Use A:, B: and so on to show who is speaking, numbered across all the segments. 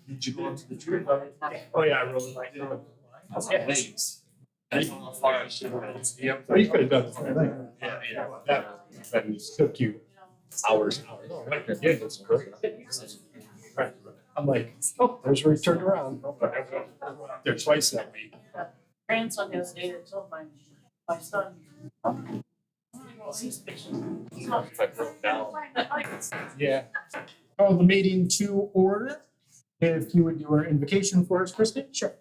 A: Did you go up to the tree?
B: Oh, yeah, I really like it.
A: Yeah, thanks. I didn't know how far I should have. Yep.
B: Oh, you could have done the whole thing. Yeah. That just took you hours and hours. Oh, like, yeah, that's great. Right. I'm like, oh, there's where he turned around. There twice that week.
C: Grandson has dated told my son. He's fishing.
A: If I broke down.
B: Yeah. Call the meeting to order. If you would do our invocation for us, Kristen?
D: Sure.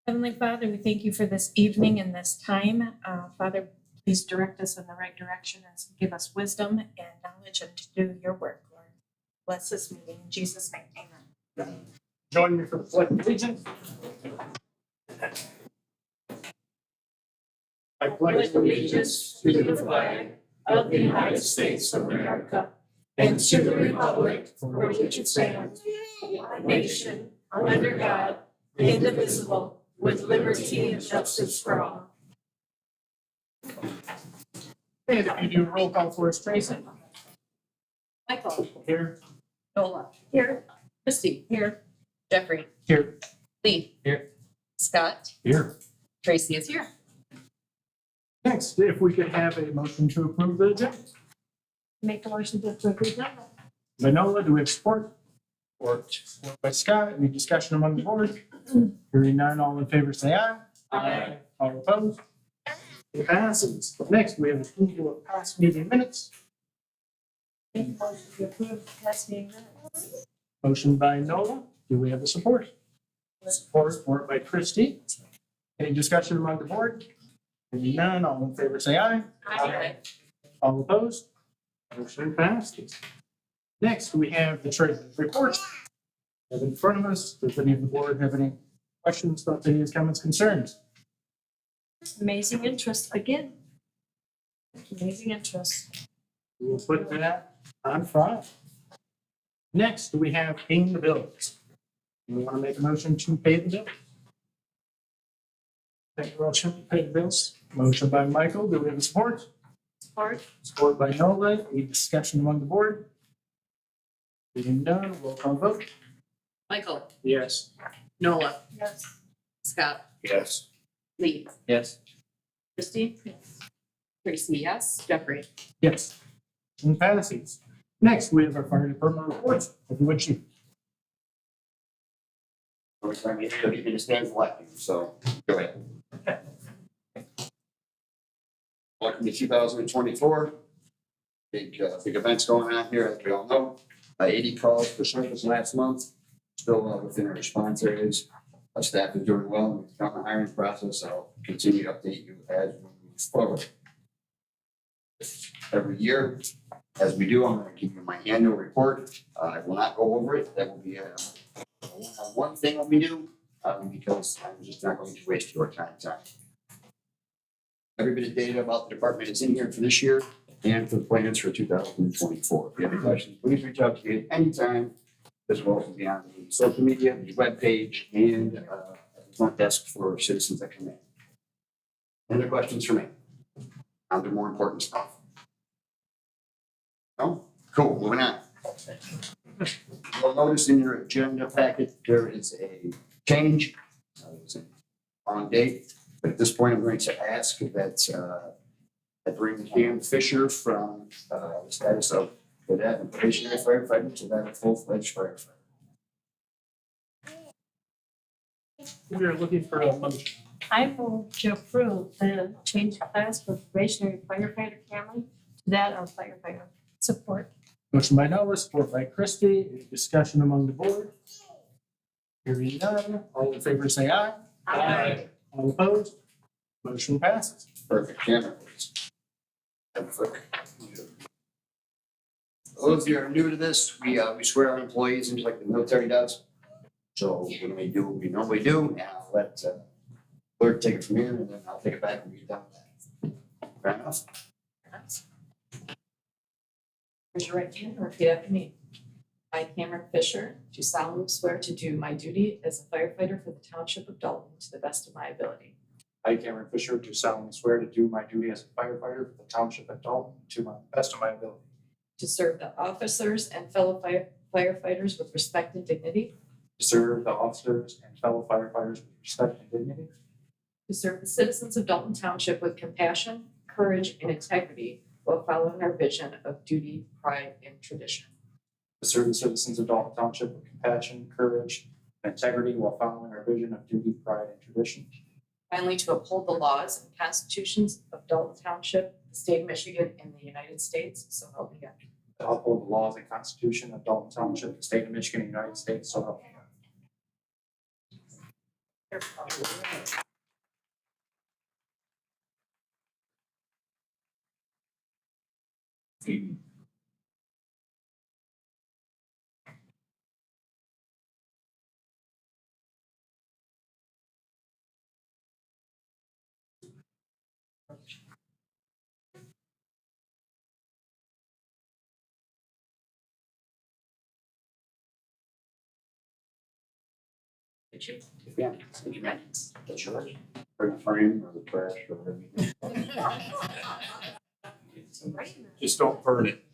D: Heavenly Father, we thank you for this evening and this time. Father, please direct us in the right direction and give us wisdom and knowledge and to do your work, Lord. Bless this meeting. In Jesus' name, amen.
B: Join me for the pledge of allegiance. I
C: Pledge allegiance to the flag of the United States of America and to the republic for which it stands, one nation, under God, indivisible, with liberty and justice for all.
B: And if you do a roll call for us, Tracy.
C: Michael.
B: Here.
C: Nola. Here. Christie. Here. Jeffrey.
B: Here.
C: Lee.
A: Here.
C: Scott.
B: Here.
C: Tracy is here.
B: Next, if we could have a motion to approve the agenda.
D: Make a motion to approve the agenda.
B: Manola, do we have support? Support by Scott. Any discussion among the board? Hearing none, all in favor say aye.
A: Aye.
B: All opposed? It passes. Next, we have approval of past meeting minutes.
D: Make a motion to approve past meeting minutes.
B: Motion by Nola. Do we have a support? Support by Christie. Any discussion among the board? Hearing none, all in favor say aye.
C: Aye.
B: All opposed? Motion passes. Next, we have the treasurer's report. Have in front of us. Does any of the board have any questions, thoughts, ideas, comments, concerns?
D: Amazing interest again. Amazing interest.
B: We will put that on file. Next, we have paying the bills. We want to make a motion to pay the bill. Thank you, motion to pay the bills. Motion by Michael. Do we have a support?
D: Support.
B: Support by Nola. Any discussion among the board? Being done, roll call vote.
C: Michael.
B: Yes.
C: Nola.
D: Yes.
C: Scott.
A: Yes.
C: Lee.
A: Yes.
C: Christie. Tracy, yes. Jeffrey.
B: Yes. And passes. Next, we have our fire department reports. If you would, chief.
E: First time you get to stand for electing, so go ahead. Welcome to 2024. Big events going on here, as we all know. 80 calls for service last month, still within our response areas. Our staff is doing well with the hiring process. I'll continue to update you as we move forward. Every year, as we do, I'm going to give you my annual report. I will not go over it. That will be one thing that we do because I'm just not going to waste your time. Every bit of data about the department is in here for this year and for the plans for 2024. If you have any questions, please reach out to me at any time, as well as be on the social media, the webpage, and at the front desk for citizens that come in. Any other questions for me? On to more important stuff. No? Cool, moving on. You'll notice in your agenda packet, there is a change. It's a wrong date, but at this point, I'm going to ask that I bring Dan Fisher from the status of cadet and probationary firefighter to that of full-fledged firefighter.
B: We are looking for a motion.
D: I move to approve the change of class for probationary firefighter Cameron to that of firefighter. Support.
B: Motion by Nola, support by Christie. Any discussion among the board? Hearing none, all in favor say aye.
C: Aye.
B: All opposed? Motion passes.
E: Perfect, Cameron, please. Those of you who are new to this, we swear our employees in like the military does. So when we do what we normally do, and I'll let clerk take it from here, and then I'll take it back when we get done with that. Fair enough?
C: Raise your right hand and repeat after me. I, Cameron Fisher, do solemnly swear to do my duty as a firefighter for the Township of Dalton to the best of my ability.
F: I, Cameron Fisher, do solemnly swear to do my duty as a firefighter for the Township of Dalton to the best of my ability.
C: To serve the officers and fellow firefighters with respect and dignity,
F: to serve the officers and fellow firefighters with respect and dignity,
C: to serve the citizens of Dalton Township with compassion, courage, and integrity while following our vision of duty, pride, and tradition.
F: to serve the citizens of Dalton Township with compassion, courage, and integrity while following our vision of duty, pride, and tradition,
C: Finally, to uphold the laws and constitutions of Dalton Township, the state of Michigan, and the United States, so help me God.
F: to uphold the laws and constitution of Dalton Township, the state of Michigan, and the United States, so help me God.
E: Yeah. That's yours. Or the frame or the trash or whatever.
B: Just don't burn it.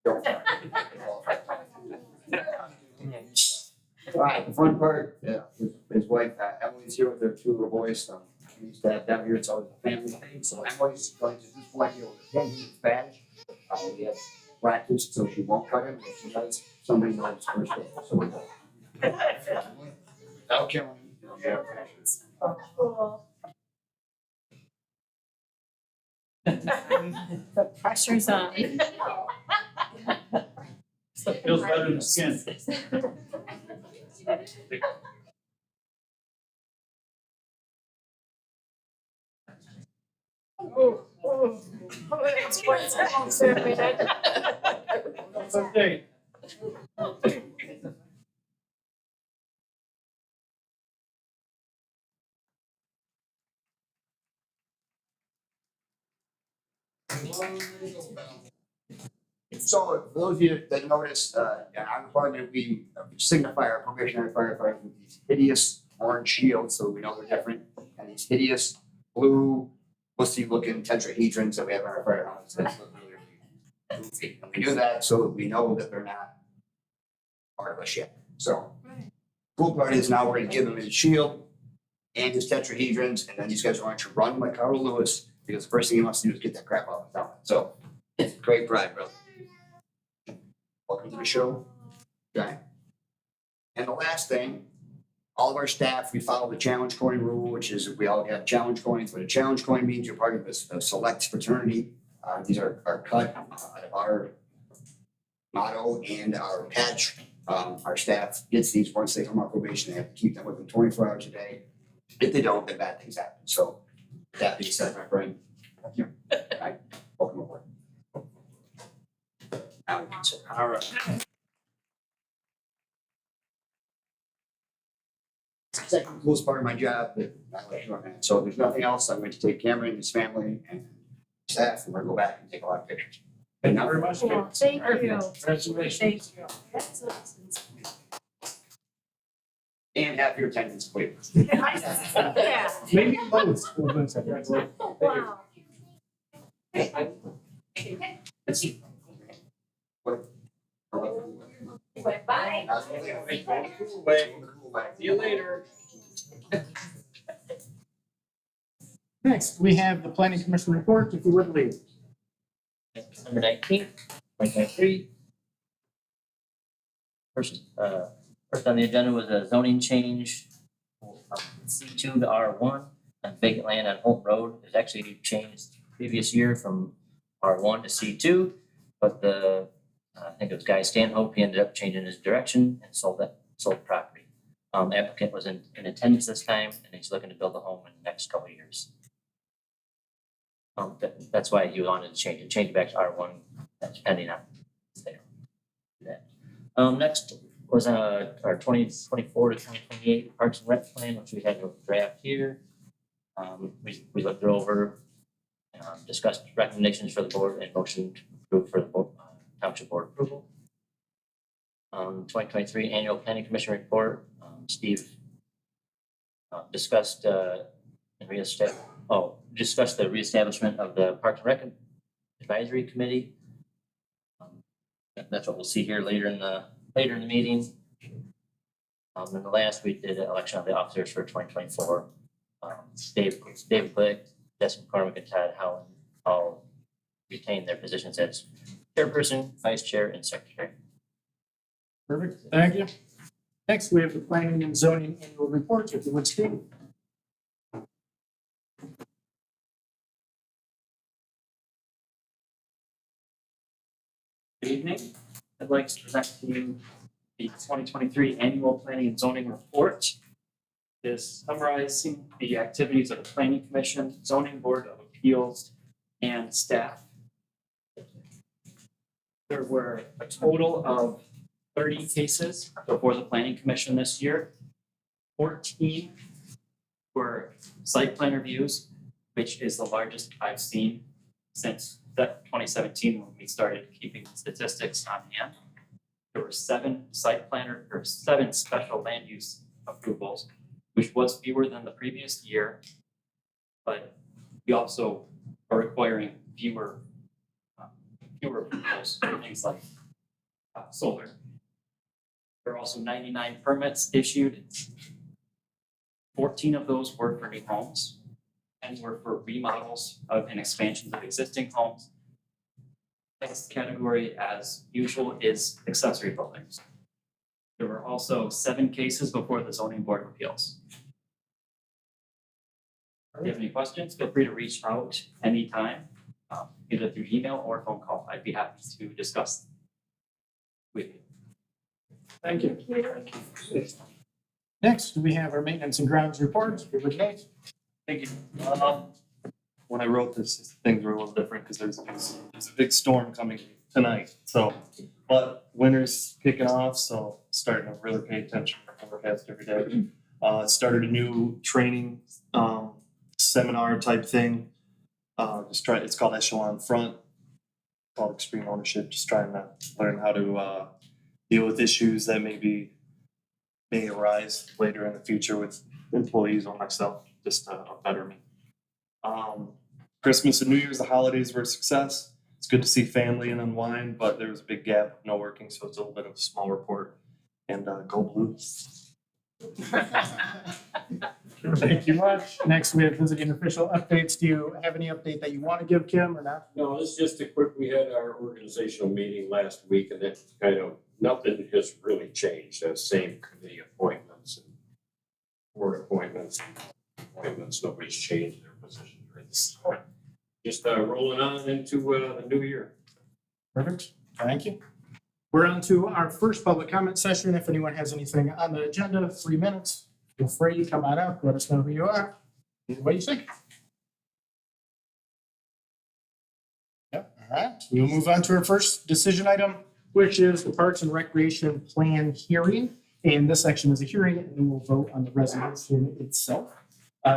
E: Don't. All right, the fun part, yeah, his wife, Emily's here with her two little boys, we used to have them here, it's always a family thing, so Emily's going to display here with a 10-year badge. We have practiced, so she won't cut him, if she does, somebody knows first day, so we're done. Without killing him. Yeah.
D: The pressure's on.
A: Feels better than skin. Okay.
E: So for those of you that noticed, in our department, we signify our probationary firefighters with these hideous orange shields, so we know they're different, and these hideous blue, pussy looking tetrahedrons that we have in our fire houses that look really goofy. And we do that so that we know that they're not part of us yet. So cool part is now we're gonna give him his shield and his tetrahedrons, and then these guys are going to run like Carl Lewis, because the first thing he wants to do is get that crap out of the town. So great pride, brother. Welcome to the show. Okay. And the last thing, all of our staff, we follow the challenge coin rule, which is we all have challenge coins. What a challenge coin means, you're part of a select fraternity. These are cut out of our motto and our patch. Our staff gets these once they come on probation. They have to keep them with them 24 hours a day. If they don't, then bad things happen. So that being said, my friend, thank you. Right. Welcome aboard. Now we can sit.
B: All right.
E: Second coolest part of my job that I like doing that. So if there's nothing else, I'm going to take Cameron, his family, and staff, and we're gonna go back and take a lot of pictures.
B: Thank you very much.
D: Cool. Thank you.
B: Congratulations.
D: Thank you.
E: And have your attendance, please.
D: Yeah.
B: Maybe both.
D: Wow. Bye.
E: See you later.
G: Next, we have the planning commission report, if you would please.
H: December 19th, 2023. First on the agenda was a zoning change from C2 to R1 on vacant land on Holt Road. It was actually changed previous year from R1 to C2, but I think it was Guy Stanhope, he ended up changing his direction and sold the property. Applicant was in attendance this time, and he's looking to build a home in the next couple of years. That's why he wanted to change it back to R1, that's pending on there. Next was our 2024 to 2028 Parks and Rec plan, which we had a draft here. We looked it over, discussed recommendations for the board and motion to approve for the board, township board approval. 2023 annual planning commission report, Steve discussed discussed the reestablishment of the Parks and Rec Advisory Committee. That's what we'll see here later in the later in the meeting. And the last, we did an election of the officers for 2024. David Glick, Jesse McCormick, and Todd Howland all retained their positions as chairperson, vice chair, and secretary.
G: Perfect, thank you. Next, we have the planning and zoning annual report, if you would, Steve.
A: Good evening. I'd like to present to you the 2023 Annual Planning and Zoning Report. It is summarizing the activities of the Planning Commission, Zoning Board of Appeals, and staff. There were a total of 30 cases before the Planning Commission this year. 14 were site plan reviews, which is the largest I've seen since 2017 when we started keeping statistics on hand. There were 7 7 special land use approvals, which was fewer than the previous year. But we also are requiring fewer approvals for things like solar. There are also 99 permits issued. 14 of those were for new homes and were for remodels and expansions of existing homes. Next category, as usual, is accessory buildings. There were also 7 cases before the Zoning Board of Appeals. If you have any questions, feel free to reach out anytime, either through email or phone call. I'd be happy to discuss with you.
G: Thank you. Next, we have our maintenance and grounds report, if you would, Nate.
I: Thank you. When I wrote this, things were a little different because there's a big storm coming tonight. So, but winter's kicking off, so starting to really pay attention to the forecast every day. Started a new training seminar type thing. It's called Echelon Front, called Extreme Ownership. Just trying to learn how to deal with issues that may arise later in the future with employees or myself, just to better me. Christmas and New Year's, the holidays were a success. It's good to see family and unwind, but there was a big gap of no working, so it's a little bit of a small report. And go Blues.
G: Thank you much. Next, we have visiting official updates. Do you have any update that you want to give, Kim, or not?
J: No, it's just a quick, we had our organizational meeting last week and it kind of, nothing has really changed. The same committee appointments and board appointments, nobody's changed their positions. So just rolling on into the new year.
G: Perfect, thank you. We're on to our first public comment session. If anyone has anything on the agenda, 3 minutes, feel free to come on up, let us know who you are, and what you think. Yep, all right, we'll move on to our first decision item, which is the Parks and Recreation Plan hearing. And this section is a hearing, and then we'll vote on the resolution itself.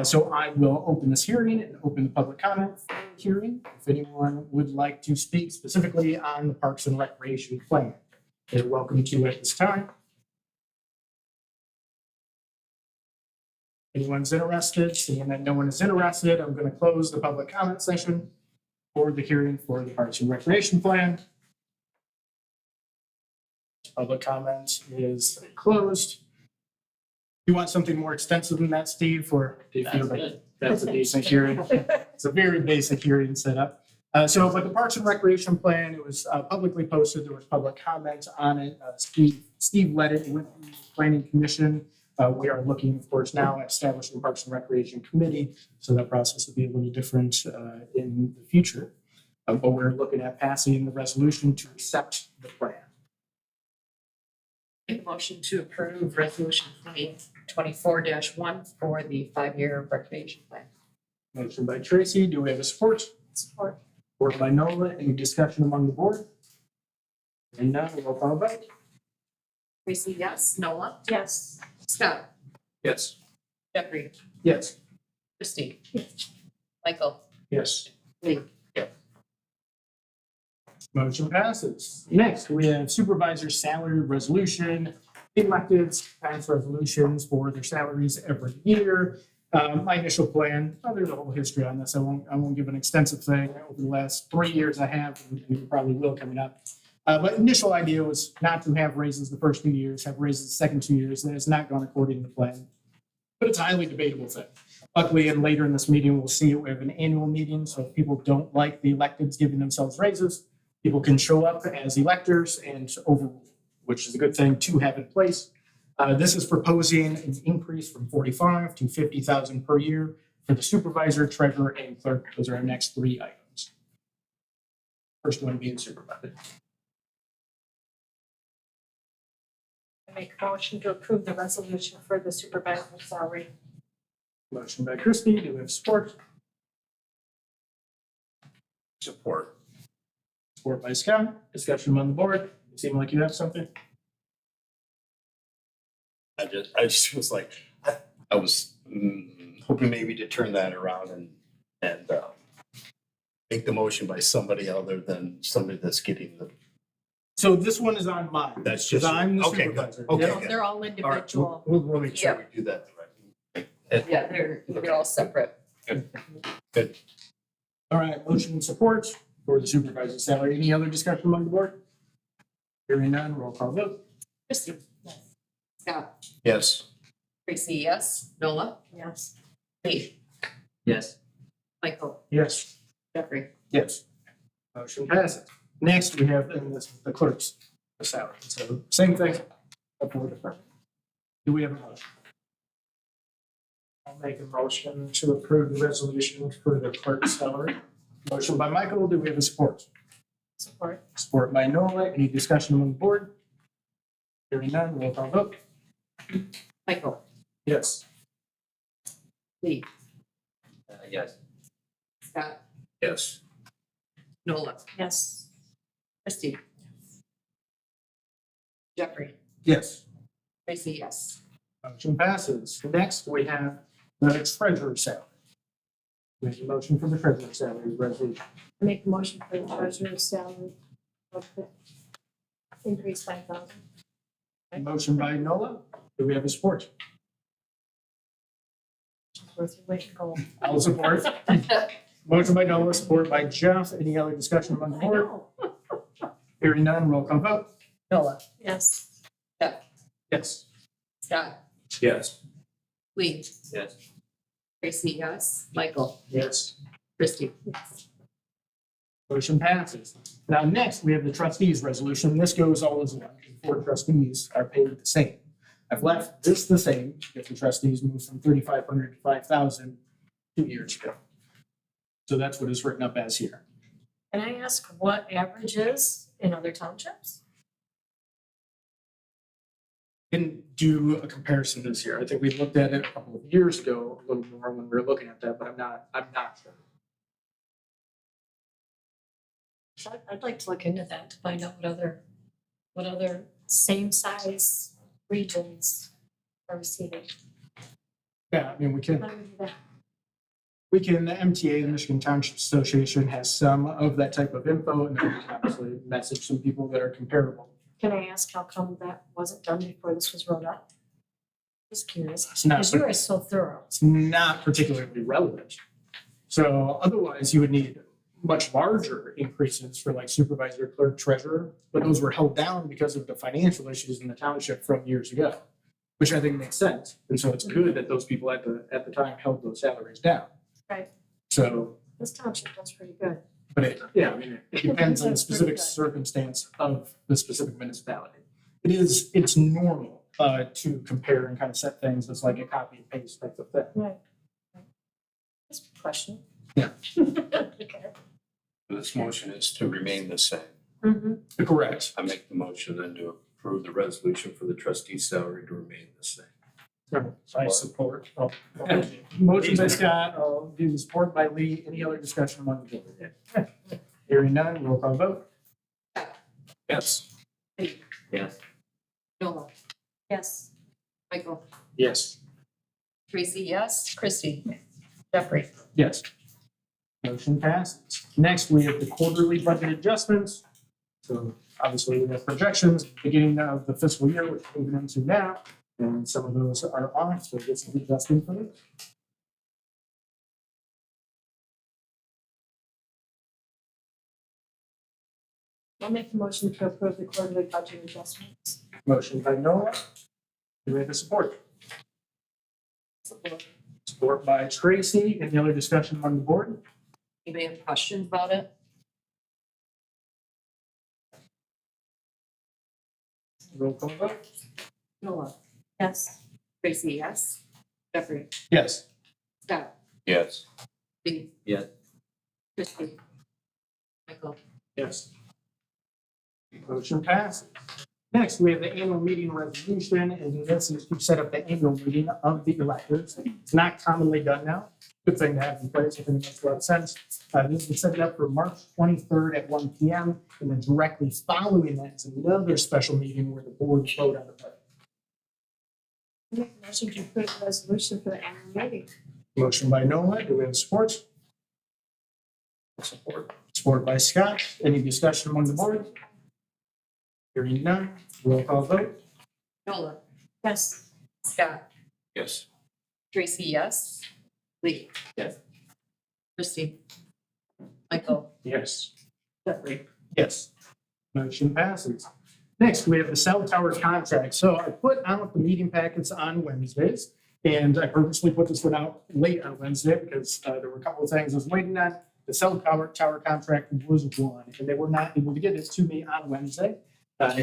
G: So I will open this hearing and open the public comment hearing. If anyone would like to speak specifically on the Parks and Recreation Plan, they're welcome to at this time. Anyone's interested? Seeing that no one is interested, I'm going to close the public comment session for the hearing for the Parks and Recreation Plan. Public comment is closed. You want something more extensive than that, Steve, or do you feel like that's a decent hearing? It's a very basic hearing setup. But the Parks and Recreation Plan, it was publicly posted. There was public comment on it. Steve led it with the Planning Commission. We are looking, of course, now at establishing Parks and Recreation Committee, so that process will be a little different in the future. But we're looking at passing the resolution to accept the plan.
C: Make a motion to approve resolution 2024-1 for the 5-year recreation plan.
G: Motion by Tracy. Do we have a support?
C: Support.
G: Support by Nola. Any discussion among the board? And none, roll call vote.
C: Tracy, yes. Nola?
D: Yes.
C: Scott?
J: Yes.
C: Jeffrey?
G: Yes.
C: Christie? Michael?
G: Yes.
C: Lee?
G: Motion passes. Next, we have supervisor salary resolution. Electives pass resolutions for their salaries every year. My initial plan, there's a whole history on this. I won't give an extensive thing. Over the last 3 years I have, and you probably will coming up. But initial idea was not to have raises the first 2 years, have raises the second 2 years, and it's not gone according to plan. But it's a highly debatable thing. Luckily, and later in this meeting, we'll see we have an annual meeting, so if people don't like the electeds giving themselves raises, people can show up as electors and overrule, which is a good thing to have in place. This is proposing an increase from 45 to 50,000 per year for the supervisor, treasurer, and clerk. Those are our next 3 items. First one being supervisor.
D: I make a motion to approve the resolution for the supervisor's salary.
G: Motion by Christie, do we have support?
B: Support.
G: Support by Scott. Discussion on the board. You seem like you have something.
B: I just was like, I was hoping maybe to turn that around and make the motion by somebody other than somebody that's getting the.
G: So this one is on mine.
B: That's just.
G: Because I'm the
B: Okay, good.
G: supervisor.
B: Okay,
G: Yep.
B: good.
D: They're all
B: All right,
D: individual.
B: we'll make sure we do that the right way.
C: Yeah, they're all separate.
G: All right, motion and support for the supervisor's salary. Any other discussion among the board? Hearing none, roll call vote.
C: Christie. Scott.
B: Yes.
C: Tracy, yes. Nola.
D: Yes.
C: Lee.
H: Yes.
C: Michael.
G: Yes.
C: Jeffrey.
G: Yes. Motion passes. Next, we have the clerk's salary. So same thing. Up for the department. Do we have a motion? I'll make a motion to approve the resolution for the clerk's salary. Motion by Michael. Do we have a support?
D: Support.
G: Support by Nola. Any discussion among the board? Hearing none, roll call vote.
C: Michael.
G: Yes.
C: Lee.
H: Yes.
C: Scott.
B: Yes.
C: Nola.
D: Yes.
C: Christie. Jeffrey.
G: Yes.
C: Tracy, yes.
G: Motion passes. Next, we have the treasurer's salary. We have a motion for the treasurer's salary resolution.
D: I make a motion for the treasurer's salary. Increase 5,000.
G: Motion by Nola. Do we have a support?
D: Worth your weight in gold.
G: I'll support. Motion by Nola, support by Jeff. Any other discussion among the
D: I
G: board?
D: know.
G: Hearing none, roll call vote.
C: Nola.
D: Yes.
G: Yes.
C: Scott.
B: Yes.
C: Lee.
H: Yes.
C: Tracy, yes. Michael.
G: Yes.
C: Christie.
G: Motion passes. Now, next, we have the trustees resolution. This goes all as one. The 4 trustees are paid the same. I've left this the same if the trustees moved from 3,500 to 5,000 2 years ago. So that's what is written up as here.
D: Can I ask what average is in other townships?
G: Didn't do a comparison this year. I think we looked at it a couple of years ago, a little more when we were looking at that, but I'm not sure.
D: I'd like to look into that to find out what other same size regions are receiving.
G: Yeah, I mean, we can,
D: Why don't we do that?
G: the MTA, the Michigan Township Association, has some of that type of info, and then we can obviously message some people that are comparable.
D: Can I ask how come that wasn't done before this was rolled out? Just curious,
G: It's not,
D: because you are so thorough.
G: it's not particularly relevant. So otherwise, you would need much larger increases for like supervisor, clerk, treasurer, but those were held down because of the financial issues in the township from years ago, which I think makes sense. And so it's good that those people at the time held those salaries down.
D: Right.
G: So,
D: This township does pretty good.
G: but it depends on the specific circumstance of the specific municipality. It's normal to compare and kind of set things as like a copy and paste type of thing.
D: Right. Just a question.
G: Yeah.
D: Okay.
B: This motion is to remain the same.
D: Mm-hmm.
G: Correct.
B: I make the motion then to approve the resolution for the trustee's salary to remain the same.
G: I support. Motion by Scott, I'll do support by Lee. Any other discussion among the board? Hearing none, roll call vote.
B: Yes.
C: Lee.
H: Yes.
C: Nola.
D: Yes.
C: Michael.
G: Yes.
C: Tracy, yes. Christie. Jeffrey.
G: Yes. Motion passes. Next, we have the quarterly budget adjustments. So obviously we have projections beginning of the fiscal year, which we're moving into now, and some of those are off, so this is adjusting for it.
C: I'll make the motion to approve the quarterly budget adjustments.
G: Motion by Noah. Do we have a support?
C: Support.
G: Support by Tracy. Any other discussion among the board?
C: Anybody have questions about it?
G: Roll call vote.
C: Noah.
D: Yes.
C: Tracy, yes. Jeffrey.
G: Yes.
C: Scott.
J: Yes.
C: Steve.
H: Yes.
C: Christie. Michael.
G: Yes. Motion passes. Next, we have the annual meeting resolution, and this is to set up the annual meeting of the electors. It's not commonly done now. Good thing to have in place. I think it makes a lot of sense. This is set up for March 23rd at 1 p.m. And then directly following that is another special meeting where the board vote on the budget.
C: Make a motion to approve the resolution for the annual meeting.
G: Motion by Noah. Do we have support? Support. Support by Scott. Any discussion among the board? Hearing none. Roll call vote.
C: Noah.
D: Yes.
C: Scott.
J: Yes.
C: Tracy, yes. Lee.
G: Yes.
C: Christie. Michael.
G: Yes.
C: Jeffrey.
G: Yes. Motion passes. Next, we have the cell tower contract. So I put out the meeting packets on Wednesdays, and I purposely put this one out late on Wednesday because there were a couple of things I was waiting on. The cell tower contract was one, and they were not able to get it to me on Wednesday.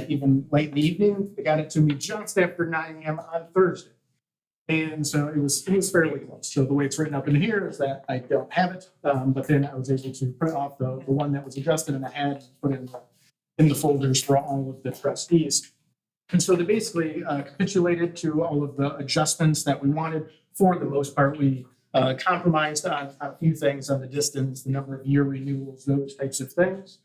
G: Even late in the evening, they got it to me just after 9 a.m. on Thursday. And so it was fairly close. So the way it's written up in here is that I don't have it, but then I was able to print off the one that was adjusted and I had put in the folders for all of the trustees. And so they basically capitulated to all of the adjustments that we wanted. For the most part, we compromised on a few things on the distance, the number of year renewals, those types of things.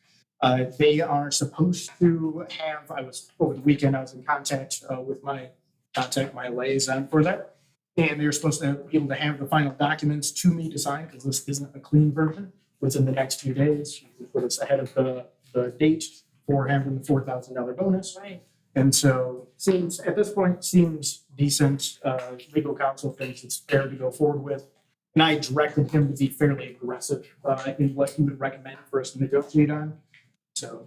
G: They are supposed to have, over the weekend, I was in contact with my liaison for that. And they're supposed to be able to have the final documents to me to sign, because this isn't a clean version, within the next few days. Put us ahead of the date for having the $4,000 bonus.
C: Right.
G: And so at this point, seems decent. Legal counsel thinks it's fair to go forward with. And I directed him to be fairly aggressive in what he would recommend for us to negotiate on. So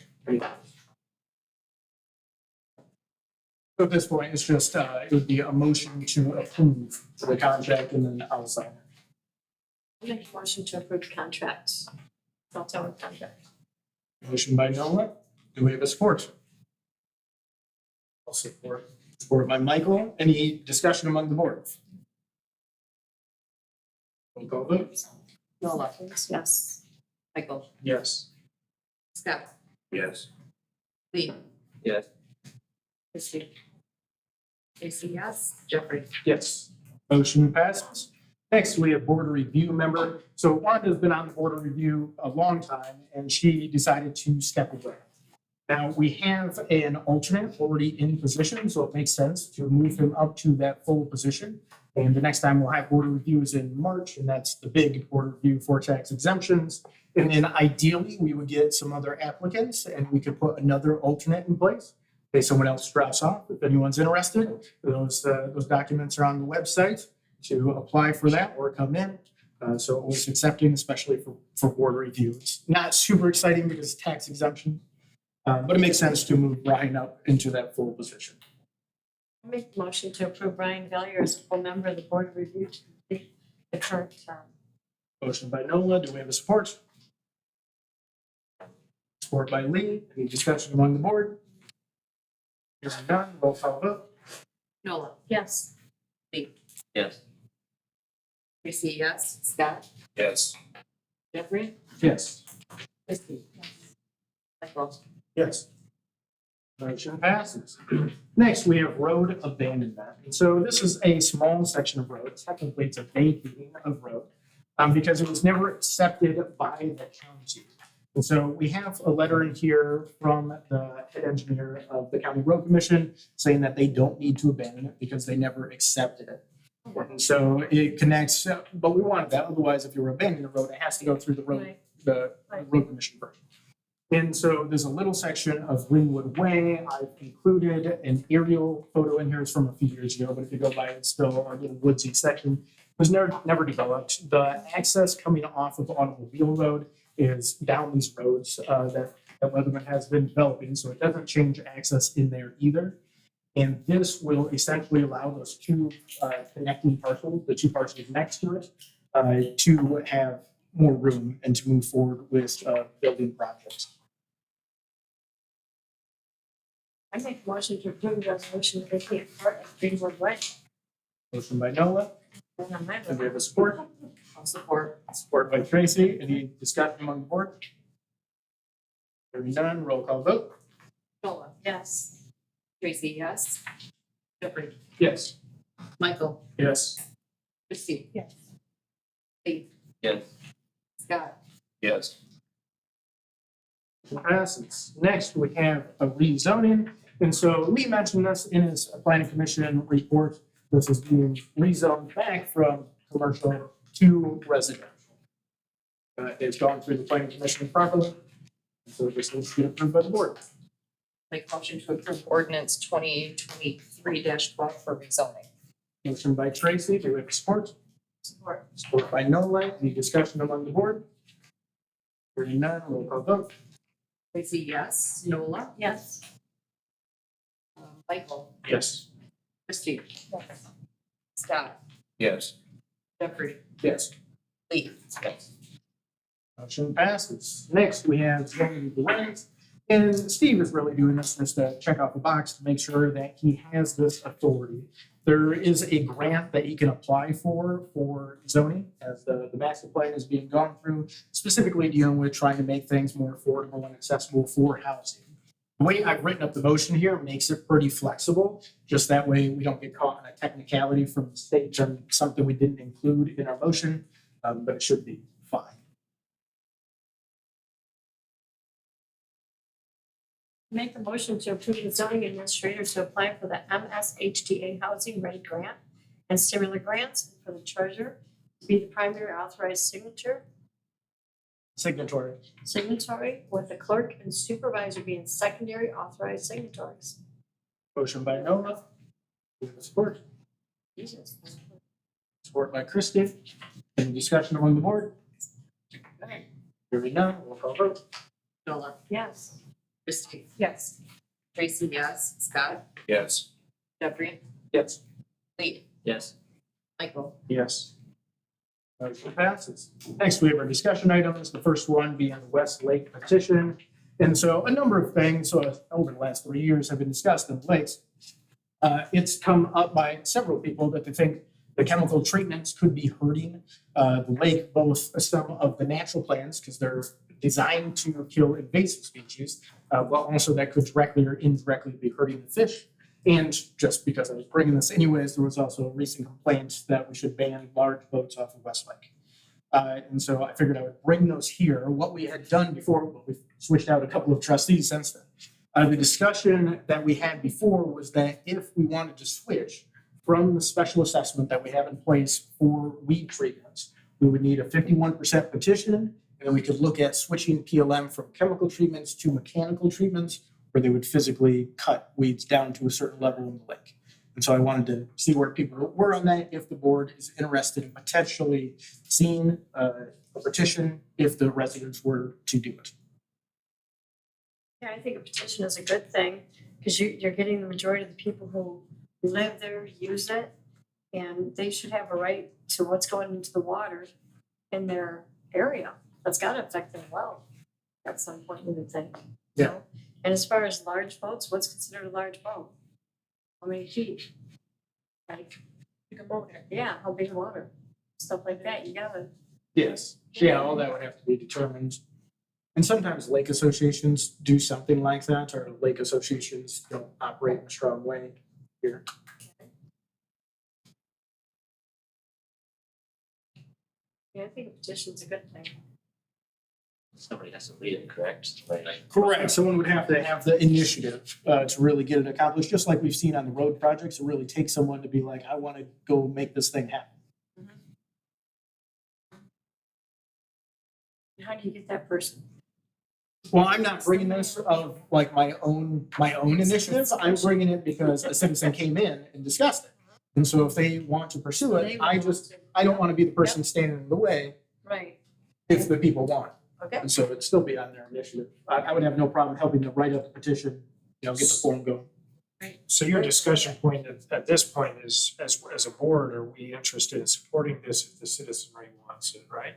G: at this point, it's just, it would be a motion to approve the contract, and then I'll sign it.
C: I'll make a motion to approve the contract. Cell tower contract.
G: Motion by Noah. Do we have a support? I'll support. Support by Michael. Any discussion among the board? Roll call vote.
C: Noah. Yes. Michael.
G: Yes.
C: Scott.
J: Yes.
C: Lee.
H: Yes.
C: Christie. Tracy, yes. Jeffrey.
G: Yes. Motion passes. Next, we have board review member. So Wanda's been on the board of review a long time, and she decided to step away. Now, we have an alternate already in position, so it makes sense to move him up to that full position. And the next time we'll have board reviews in March, and that's the big board review for tax exemptions. And then ideally, we would get some other applicants, and we could put another alternate in place. In case someone else drops off, if anyone's interested, those documents are on the website to apply for that or come in. So always accepting, especially for board review. It's not super exciting because it's tax exemption, but it makes sense to move Brian up into that full position.
C: I'll make the motion to approve Brian Valier as a full member of the board of review to complete the current term.
G: Motion by Nola. Do we have a support? Support by Lee. Any discussion among the board? Hearing none, roll call vote.
C: Noah.
D: Yes.
C: Lee.
H: Yes.
C: Tracy, yes. Scott.
J: Yes.
C: Jeffrey.
G: Yes.
C: Christie. Michael.
G: Yes. Motion passes. Next, we have road abandonment. And so this is a small section of road. Technically, it's a vacating of road because it was never accepted by the county. And so we have a letter in here from the head engineer of the county road commission saying that they don't need to abandon it because they never accepted it. And so it connects, but we wanted that. Otherwise, if you were abandoning a road, it has to go through the road,
C: Right.
G: the road commission first. And so there's a little section of Greenwood Way. I've included an aerial photo in here. It's from a few years ago, but if you go by, it's still a little woodsy section. It was never developed. The access coming off of Automobile Road is down these roads that that Leatherman has been developing, so it doesn't change access in there either. And this will essentially allow those two connecting parcels, the two parcels next to it, to have more room and to move forward with building projects.
C: I make a motion to approve the resolution to vacate part of Greenwood Way.
G: Motion by Noah,
C: And on my
G: and we have a support.
C: I'll support.
G: Support by Tracy. Any discussion among the board? Hearing none, roll call vote.
C: Nola, yes. Tracy, yes. Jeffrey,
G: Yes.
C: Michael,
G: Yes.
C: Christie,
D: Yes.
C: Lee,
H: Yes.
C: Scott,
E: Yes.
G: Passes. Next, we have a rezoning. And so Lee mentioned this in his planning commission report. This is being rezoned back from commercial to residential. It's gone through the planning commission properly. And so this needs to be approved by the board.
K: Make motion to approve ordinance 2023-12 for rezoning.
G: Motion by Tracy, do we have support?
C: support.
G: Support by Nolan. Any discussion among the board? Hearing none, roll call vote.
K: Tracy, yes. Nola,
C: Yes.
K: Michael,
G: Yes.
K: Christie,
C: Yes.
K: Scott,
E: Yes.
K: Jeffrey,
G: Yes.
K: Lee.
H: Yes.
G: Motion passes. Next, we have zoning grants. And Steve is really doing this just to check off the box to make sure that he has this authority. There is a grant that he can apply for zoning as the master plan is being gone through, specifically dealing with trying to make things more affordable and accessible for housing. The way I've written up the motion here makes it pretty flexible, just that way we don't get caught in a technicality from the state on something we didn't include in our motion, but it should be fine.
C: Make a motion to approve the zoning administrator to apply for the MSHDA Housing Ready Grant and similar grants for the treasurer to be the primary authorized signatory with the clerk and supervisor being secondary authorized signatories.
G: Motion by Noah. Do we have support?
C: Jesus.
G: Support by Christie. Any discussion among the board? Hearing none, roll call vote.
K: Nola,
C: Yes.
K: Christie,
C: Yes.
K: Tracy, yes. Scott,
E: Yes.
K: Jeffrey,
G: Yes.
K: Lee,
H: Yes.
K: Michael.
G: Yes. Motion passes. Next, we have our discussion items. The first one being the West Lake petition. And so a number of things over the last 3 years have been discussed in the lakes. It's come up by several people that they think the chemical treatments could be hurting the lake, both some of the natural plants, because they're designed to kill invasive species, but also that could directly or indirectly be hurting the fish. And just because I was bringing this anyways, there was also a recent complaint that we should ban large boats off of West Lake. And so I figured I would bring those here. What we had done before, but we've switched out a couple of trustees since then. The discussion that we had before was that if we wanted to switch from the special assessment that we have in place for weed treatments, we would need a 51% petition, and then we could look at switching PLM from chemical treatments to mechanical treatments, where they would physically cut weeds down to a certain level in the lake. And so I wanted to see where people were on that, if the board is interested in potentially seeing a petition if the residents were to do it.
C: Yeah, I think a petition is a good thing because you're getting the majority of the people who live there, use it, and they should have a right to what's going into the water in their area. That's got to affect their wealth at some point, you would think. you
G: Yeah.
C: know? And as far as large boats, what's considered a large boat? How many feet? Like,
K: Big a motor.
C: yeah, how big water? Stuff like that, you gotta.
G: Yes. Yeah, all that would have to be determined. And sometimes lake associations do something like that, or lake associations don't operate in a strong way here.
C: Yeah, I think a petition's a good thing.
H: Somebody has to lead it, correct? Like,
G: Correct. Someone would have to have the initiative to really get it accomplished, just like we've seen on the road projects. It really takes someone to be like, I want to go make this thing happen.
C: How do you get that person?
G: Well, I'm not bringing this of like my own initiative. I'm bringing it because a citizen came in and discussed it. And so if they want to pursue it, I don't want to be the person standing in the way
C: Right.
G: if the people want it.
C: Okay.
G: And so it'd still be on their initiative. I would have no problem helping them write up the petition, get the form going.
B: So your discussion point at this point is, as a board, are we interested in supporting this if the citizenry wants it, right?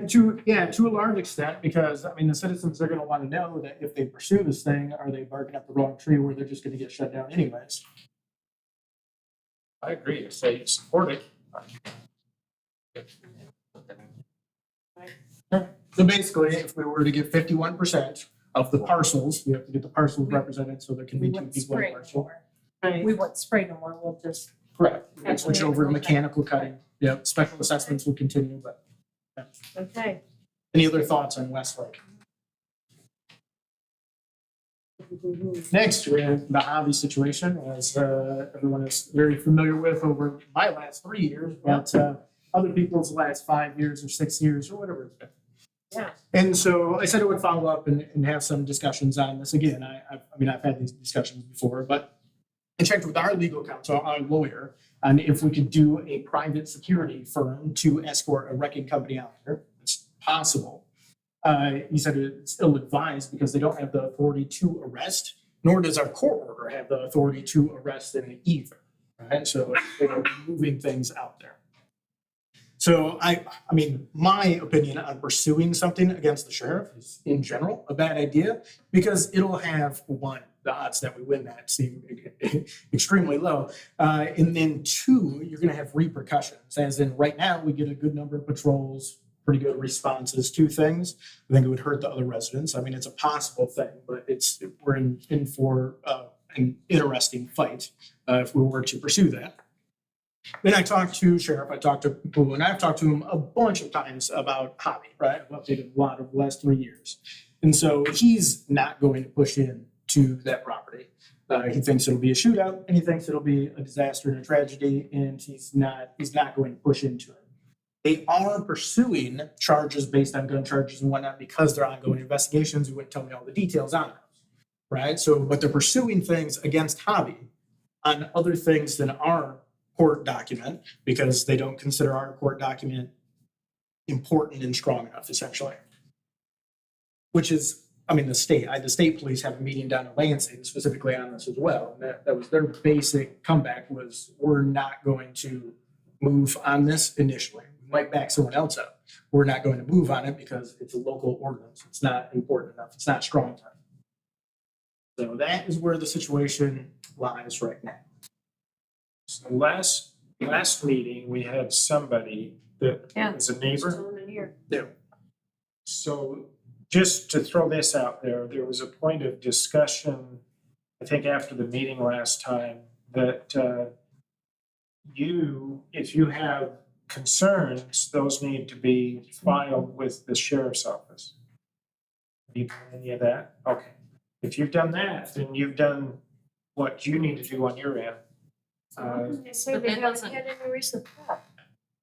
G: To a large extent, because I mean, the citizens are gonna wanna know that if they pursue this thing, are they barking up the wrong tree where they're just gonna get shut down anyways?
B: I agree, if they support it.
G: So basically, if we were to get 51% of the parcels, we have to get the parcels represented, so there can be
D: We
G: two
D: wouldn't
G: people in a
D: spray
G: parcel.
D: no more. We wouldn't spray no more, we'll just.
G: Correct. We can switch over to mechanical cutting. Yeah, special assessments will continue, but
D: Okay.
G: any other thoughts on Westlake? Next, we have the hobby situation, as everyone is very familiar with over my last 3 years, but other people's last 5 years or 6 years or whatever it's been.
D: Yeah.
G: And so I said I would follow up and have some discussions on this again. I've had these discussions before, but I checked with our legal counsel, our lawyer, on if we could do a private security firm to escort a wrecking company out there. It's possible. He said it's ill-advised because they don't have the authority to arrest, nor does our court order have the authority to arrest them either, right? So they're moving things out there. So I mean, my opinion on pursuing something against the sheriff is in general a bad idea because it'll have one, the odds that we win that seem extremely low. And then two, you're gonna have repercussions, as in right now, we get a good number of patrols, pretty good responses to things. I think it would hurt the other residents. I mean, it's a possible thing, but we're in for an interesting fight if we were to pursue that. Then I talked to Sheriff, I talked to Pooh, and I've talked to him a bunch of times about hobby, right? I've updated a lot over the last 3 years. And so he's not going to push in to that property. He thinks it'll be a shootout and he thinks it'll be a disaster and a tragedy, and he's not going to push into it. They are pursuing charges based on gun charges and whatnot because they're ongoing investigations. He wouldn't tell me all the details on those, right? So, but they're pursuing things against hobby on other things than our court document because they don't consider our court document important and strong enough, essentially. Which is, I mean, the state police have a meeting down in Lansing specifically on this as well. And that was their basic comeback was, we're not going to move on this initially. We might back someone else up. We're not going to move on it because it's a local ordinance. It's not important enough. It's not strong enough. So that is where the situation lies right now.
B: So last meeting, we had somebody that
D: Yeah.
B: was a neighbor.
D: Gentleman here.
B: So just to throw this out there, there was a point of discussion, I think after the meeting last time, that if you have concerns, those need to be filed with the sheriff's office. Have you done any of that? Okay. If you've done that, then you've done what you need to do on your end.
D: They say
K: But
D: they
K: that
D: haven't
K: doesn't-
D: had any recent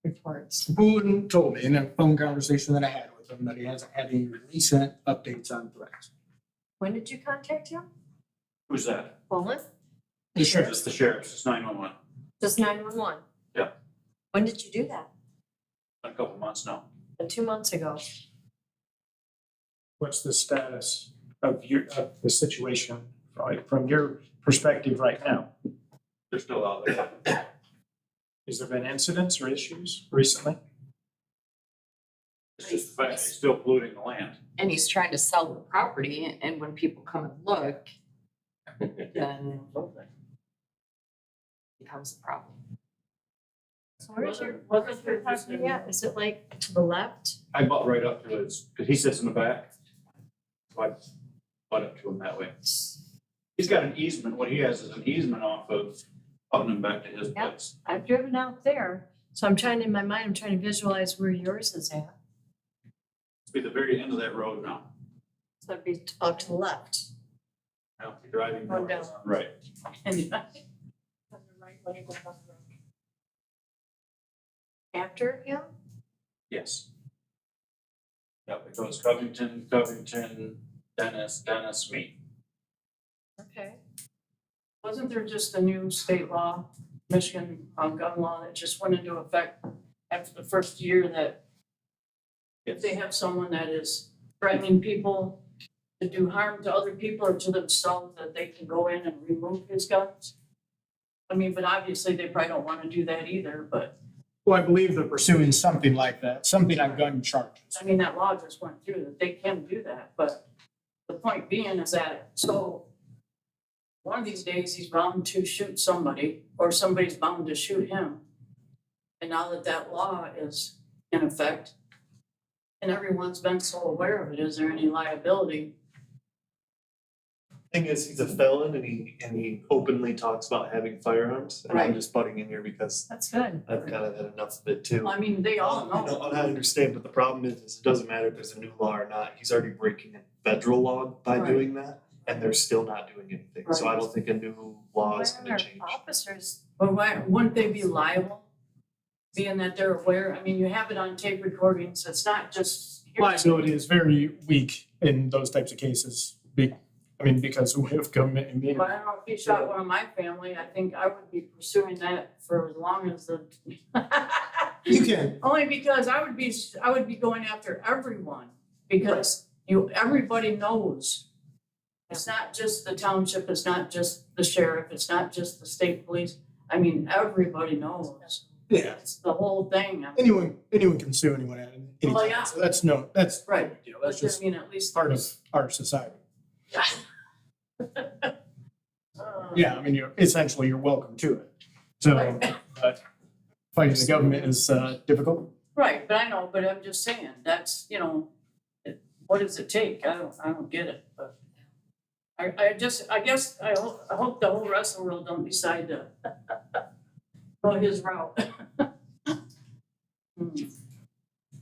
D: reports.
G: Boone told me in a phone conversation that I had with him that he hasn't had any recent updates on threats.
C: When did you contact him?
A: Who's that?
C: Poland?
G: The sheriff.
A: It's the sheriff's, it's 911,
C: Just 911?
A: Yeah.
C: When did you do that?
A: a couple months now.
C: 2 months ago.
B: What's the status of the situation, right, from your perspective right now?
A: They're still out there.
B: Has there been incidents or issues recently?
A: It's just the fact they're still polluting the land.
K: And he's trying to sell the property, and when people come and look, then becomes a problem.
C: So where's your property at? Is it like to the left?
A: I bought right up to his, because he sits in the back. So I bought up to him that way. He's got an easement, what he has is an easement off of Putnam back to his
C: Yep.
A: place.
C: I've driven out there, so I'm trying, in my mind, I'm trying to visualize where yours is at.
A: It'll be the very end of that road now.
C: So it'd be out to the left.
A: Now, if you're driving
C: Going
A: north,
C: down.
A: right.
C: And after him?
A: Yes. Yep, it goes Covington, Dennis, me.
C: Okay.
D: Wasn't there just a new state law, Michigan gun law that just went into effect after the first year that if they have someone that is
C: threatening people to do harm to other people or to themselves, that they can go in and remove his guns? I mean, but obviously they probably don't wanna do that either, but
G: Well, I believe they're pursuing something like that, something on gun charges.
C: I mean, that law just went through that they can do that, but the point being is that, so one of these days he's bound to shoot somebody or somebody's bound to shoot him. And now that that law is in effect and everyone's been so aware of it, is there any liability?
I: Thing is, he's a felon and he openly talks about having firearms, and I'm
C: Right.
I: just butting in here because
C: That's good.
I: I've kind of had enough of it too.
C: I mean, they all
I: No,
C: know.
I: I understand, but the problem is it doesn't matter if there's a new law or not. He's already breaking a federal law by
C: Right.
I: doing that, and they're still not doing anything. So I don't think a new law is
D: Why
I: gonna
D: are
I: change.
D: officers,
C: But why, wouldn't they be liable? Being that they're aware, I mean, you have it on tape recordings, it's not just.
G: Liability is very weak in those types of cases. Because we have government immunity.
C: But I don't know, if he shot one of my family, I think I would be pursuing that for as long as the.
G: You can,
C: Only because I would be going after everyone, because everybody knows. It's not just the township, it's not just the sheriff, it's not just the state police, I mean, everybody knows.
G: yeah,
C: It's the whole thing, I mean,
G: anyone can sue anyone at any
C: Well,
G: time.
C: yeah.
G: So that's no, that's
C: right,
G: you know,
C: but
G: that's
C: I
G: just
C: mean, at least.
G: part of our society.
C: Uh,
G: Yeah, I mean, you're welcome to it. So, but fighting the government is difficult.
C: Right, but I know, but I'm just saying, that's, what does it take? I don't get it, but. I guess, I hope the whole rest of the world don't decide to go his route.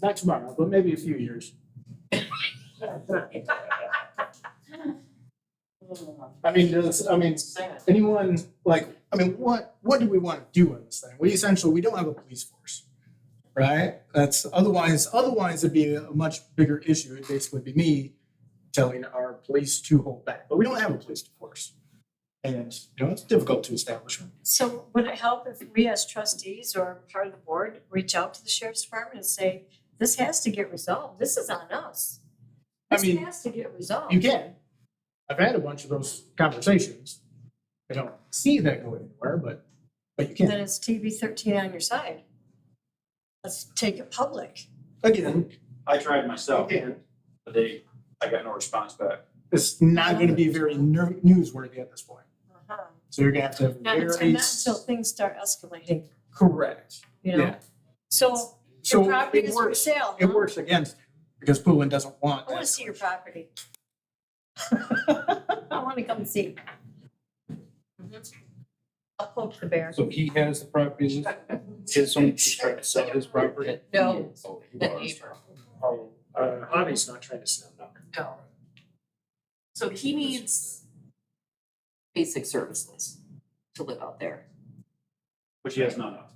G: Not tomorrow, but maybe a few years.
C: Sad.
G: Anyone what do we want to do in this thing? We don't have a police force, right? That's otherwise it'd be a much bigger issue. It'd basically be me telling our police to hold back, but we don't have a police force. And, it's difficult to establish one.
D: so would it help if we as trustees or part of the board reach out to the sheriff's department and say, this has to get resolved, this is on us?
G: I
D: This
G: mean,
D: has to get resolved.
G: You can. I've had a bunch of those conversations. I don't see that going anywhere, but you can.
D: Then it's TB 13 on your side. Let's take it public.
G: Again,
F: I tried myself,
G: again,
F: but I got no response back.
G: it's not gonna be very newsworthy at this point. So you're gonna have to have
D: Not until
G: very.
D: until things start escalating,
G: Correct.
D: you know?
G: Yeah.
D: So
G: So
D: your property
G: it
D: is for
G: works,
D: sale,
G: it
D: huh?
G: works against, because Poulin doesn't want.
D: I wanna
G: that.
D: see your property. I wanna come see. I'll poke the bear.
B: So he has the property, his own, he's trying to sell his property?
K: No,
B: Oh, he
K: the
B: was.
K: neighbor,
G: Javi's not trying to sell, no.
K: no. So he needs basic services to live out there.
F: Which he has none of.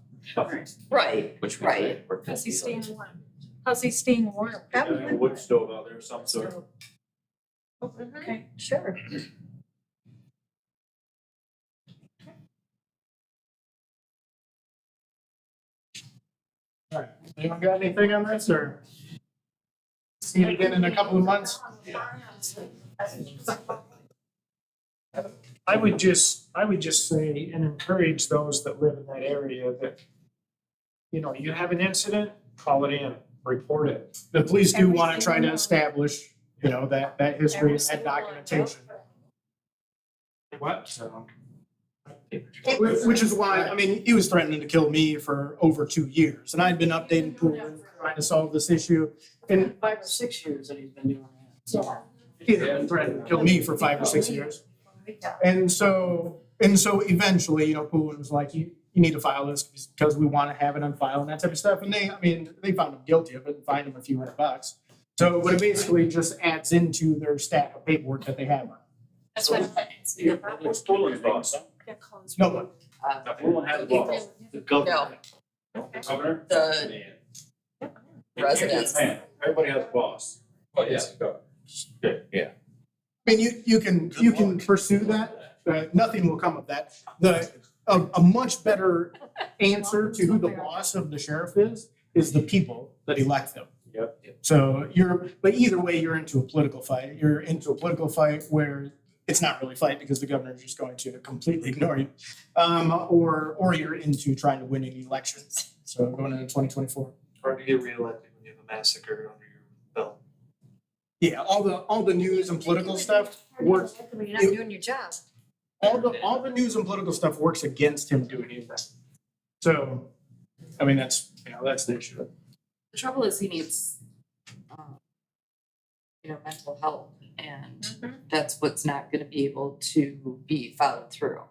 K: Right,
I: Which
K: right.
D: How's he staying warm? How's he staying warm?
F: A wood stove out there of some sort.
D: Okay, sure.
G: All right, anyone got anything on this, or? See you again in a couple of months? I would just say and encourage those that live in that area that, you have an incident, call it in, report it. The police do want to try to establish, that history and that documentation. What? So. Which is why, he was threatening to kill me for over 2 years, and I'd been updating Poulin, trying to solve this issue. And
C: 5 or 6 years that he's been doing that.
G: he had threatened to kill me for 5 or 6 years. And so eventually, Poulin was like, you need to file this because we want to have it on file and that type of stuff. And they found him guilty of it and fined him a few $100. So, but it basically just adds into their stack of paperwork that they have.
D: That's what.
F: What's Poland's boss?
G: No, but
F: Poland has a boss.
I: The government.
F: Governor?
K: The residents.
F: Man, everybody has a boss. Oh, yes. Good, yeah.
G: you can pursue that. Nothing will come of that. A much better answer to who the boss of the sheriff is the people that elect them. Yep. So but either way, you're into a political fight. You're into a political fight where it's not really a fight because the governor's just going to completely ignore you. Or you're into trying to win an election. So going into 2024.
I: Hard to get reelected when you have a massacre under your belt.
G: Yeah, all the news and political stuff works.
C: When you're not doing your job.
G: All the news and political stuff works against him doing anything. So, I mean, that's the issue.
K: The trouble is he needs, mental health, and that's what's not gonna be able to be followed through.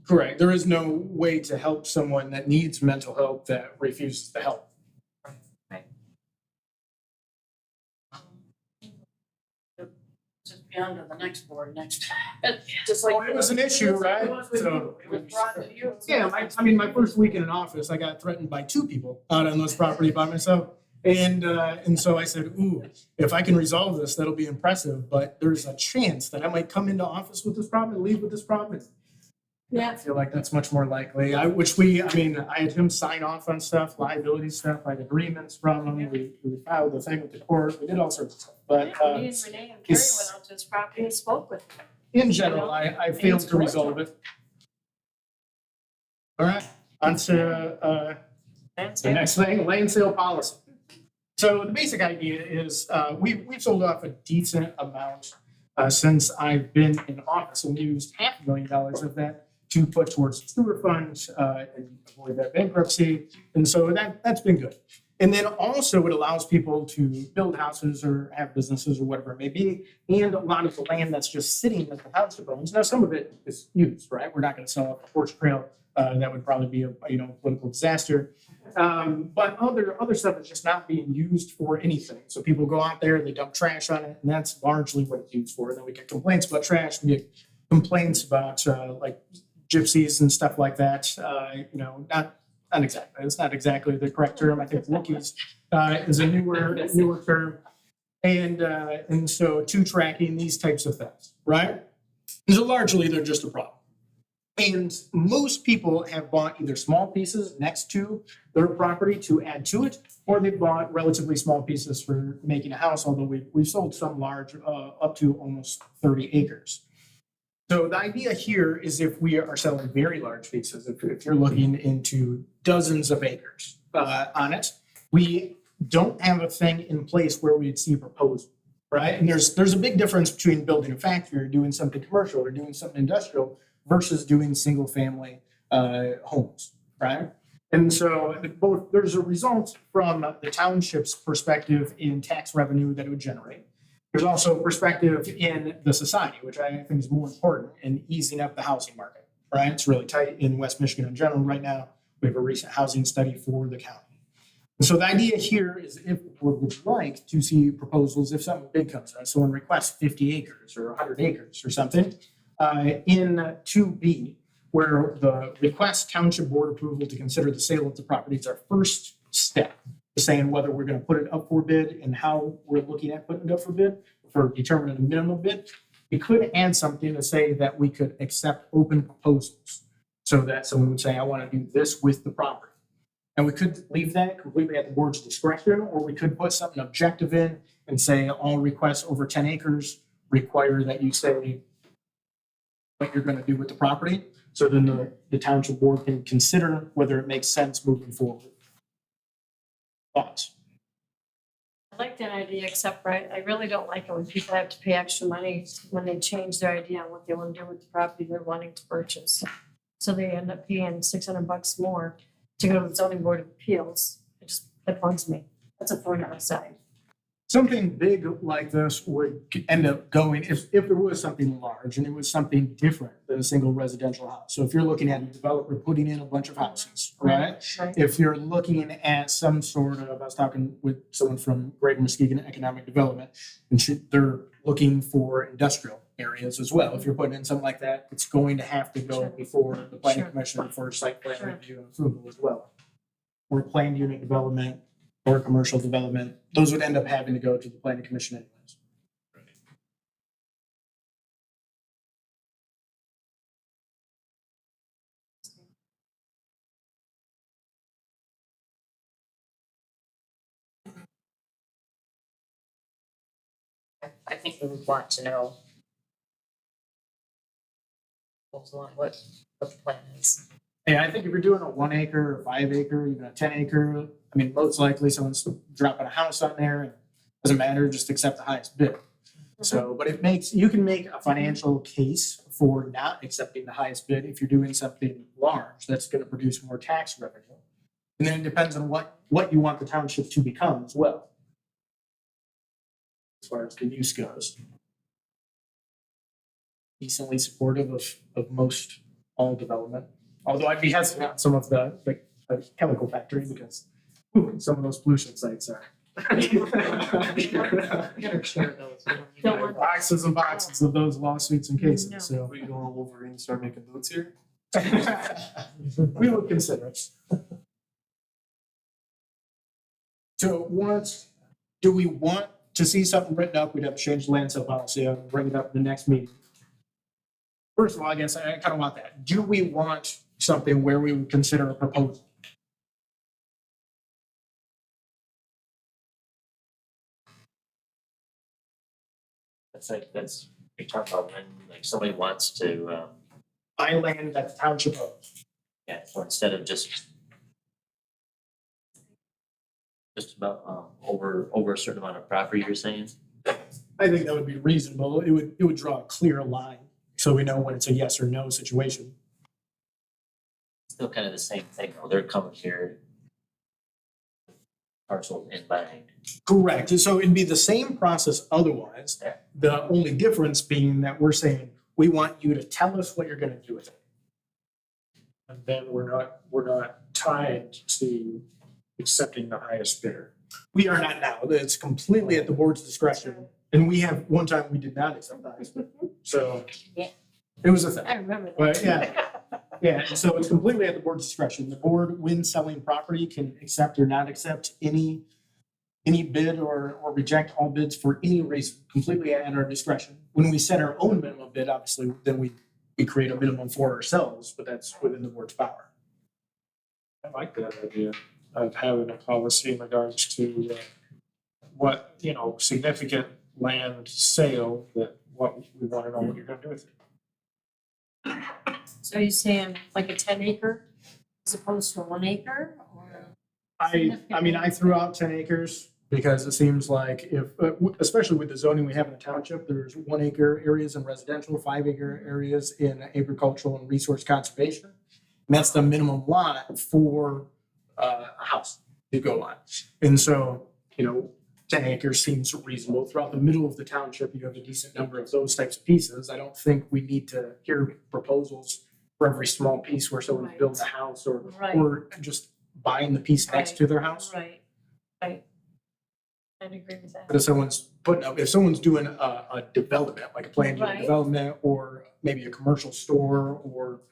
G: Correct. There is no way to help someone that needs mental help that refuses to help.
C: Just be on to the next board next. Just like.
G: Well, it was an issue, right?
C: It was brought to you.
G: Yeah, my first week in office, I got threatened by 2 people out on this property by myself. And so I said, ooh, if I can resolve this, that'll be impressive, but there's a chance that I might come into office with this problem and leave with this problem.
C: Yeah.
G: I feel like that's much more likely. I had him sign off on stuff, liability stuff, I had agreements from him, we filed the thing with the court, we did all sorts of stuff. But
C: Me and Renee and Carrie went out to his property and spoke with him.
G: in general, I failed to resolve it. All right, on to the next thing, land sale policy. So the basic idea is we've sold off a decent amount since I've been in office, and we used $500,000 of that to put towards the sewer fund and avoid that bankruptcy. And so that's been good. And then also it allows people to build houses or have businesses or whatever it may be. And a lot of the land that's just sitting at the township owns. Now, some of it is used, right? We're not going to sell off a horse trail. That would probably be a political disaster. But other stuff is just not being used for anything. So people go out there, they dump trash on it, and that's largely what it's used for. And then we get complaints about trash, we get complaints about like gypsies and stuff like that. Not exactly. It's not exactly the correct term. I think rookies is a newer term. And so tracking these types of things, right? And so largely they're just a problem. And most people have bought either small pieces next to their property to add to it, or they've bought relatively small pieces for making a house, although we've sold some large up to almost 30 acres. So the idea here is if we are selling very large pieces, if you're looking into dozens of acres on it, we don't have a thing in place where we'd see proposal, right? And there's a big difference between building a factory or doing something commercial or doing something industrial versus doing single family homes, right? And so there's a result from the township's perspective in tax revenue that it would generate. There's also a perspective in the society, which I think is more important in easing up the housing market, right? It's really tight in West Michigan in general right now. We have a recent housing study for the county. And so the idea here is if we would like to see proposals, if something big comes out, someone requests 50 acres or 100 acres or something, in 2B, where the request township board approval to consider the sale of the property is our first step. Saying whether we're going to put it up for bid and how we're looking at putting it up for bid for determining a minimum bid. We could add something to say that we could accept open proposals so that someone would say, I want to do this with the property. And we could leave that completely at the board's discretion, or we could put something objective in and say all requests over 10 acres require that you say what you're going to do with the property. So then the township board can consider whether it makes sense moving forward. Thoughts?
C: I like that idea, except I really don't like it when people have to pay extra money when they change their idea on what they want to do with the property they're wanting to purchase. So they end up paying $600 more to go to the zoning board of appeals. That bugs me. That's a thorn in my side.
G: Something big like this would end up going, if there was something large and it was something different than a single residential house. So if you're looking at a developer putting in a bunch of houses, right?
C: Right.
G: If you're looking at some sort of, I was talking with someone from Greater Muskegon Economic Development, and they're looking for industrial areas as well. If you're putting in something like that, it's going to have to go
C: Sure.
G: before the planning
C: Sure.
G: commission for site plan
C: Sure.
G: review and approval as well. Or planned unit development or commercial development, those would end up having to go to the planning commission anyways.
C: I think we would want to know what the plan is.
G: Yeah, I think if you're doing a 1 acre or 5 acre, even a 10 acre, I mean, most likely someone's dropping a house on there and doesn't matter, just accept the highest bid. So, but you can make a financial case for not accepting the highest bid if you're doing something large that's gonna produce more tax revenue. And then it depends on what you want the township to become as well. As far as the use goes. Decently supportive of most all development. Although I'd be hesitant on some of the chemical factory because some of those pollution sites are.
C: Don't want-
G: Boxes and boxes of those lawsuits and cases, so.
I: We go on Wolverine and start making boots here?
G: We would consider it. So do we want to see something written up? We'd have to change the land sale policy. I'll bring it up in the next meeting. First of all, I guess I kind of want that. Do we want something where we would consider a proposal?
H: That's, we talk about when, like, somebody wants to,
G: Buy land that the township owns.
H: yeah, so instead of just about, over a certain amount of property, you're saying?
G: I think that would be reasonable. It would draw a clear line, so we know when it's a yes or no situation.
H: Still kind of the same thing, though, they're coming here parcel in mind.
G: Correct. So it'd be the same process otherwise.
H: Yeah.
G: The only difference being that we're saying, we want you to tell us what you're gonna do with it.
B: And then we're not tied to accepting the highest bidder.
G: We are not now. It's completely at the board's discretion. And one time we did not accept the highest bidder. So
C: Yeah.
G: it was a thing.
C: I remember that.
G: But yeah, and so it's completely at the board's discretion. The board, when selling property, can accept or not accept any bid or reject all bids for any reason, completely at our discretion. When we set our own minimum bid, obviously, then we create a minimum for ourselves, but that's within the board's power.
B: I like that idea of having a policy in regards to what, significant land sale, that what we want to know what you're gonna do with it.
C: So you're saying like a 10 acre as opposed to a 1 acre or?
G: I threw out 10 acres because it seems like especially with the zoning we have in the township, there's 1 acre areas in residential, 5 acre areas in agricultural and resource conservation. And that's the minimum lot for a house to go on. And so, 10 acres seems reasonable. Throughout the middle of the township, you have a decent number of those types of pieces. I don't think we need to hear proposals for every small piece where someone's
C: Right.
G: building a house or
C: Right.
G: just buying the piece next to their house.
C: Right. I'd agree with that.
G: But if someone's doing a development, like a planned unit
C: Right.
G: development, or maybe a commercial store or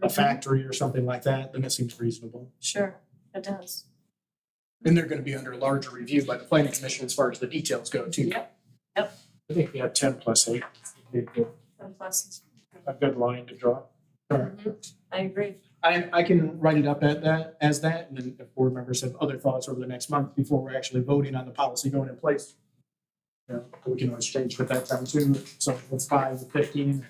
G: a factory or something like that, then it seems reasonable.
C: Sure, it does.
G: And they're gonna be under larger review by the planning commission as far as the details go too.
C: Yep.
B: I think we have 10+8,
C: And plus it's-
B: a good line to draw.
C: I agree.
G: I can write it up as that, and then if board members have other thoughts over the next month before we're actually voting on the policy going in place. We can always change with that time too, so it's 5 to 15.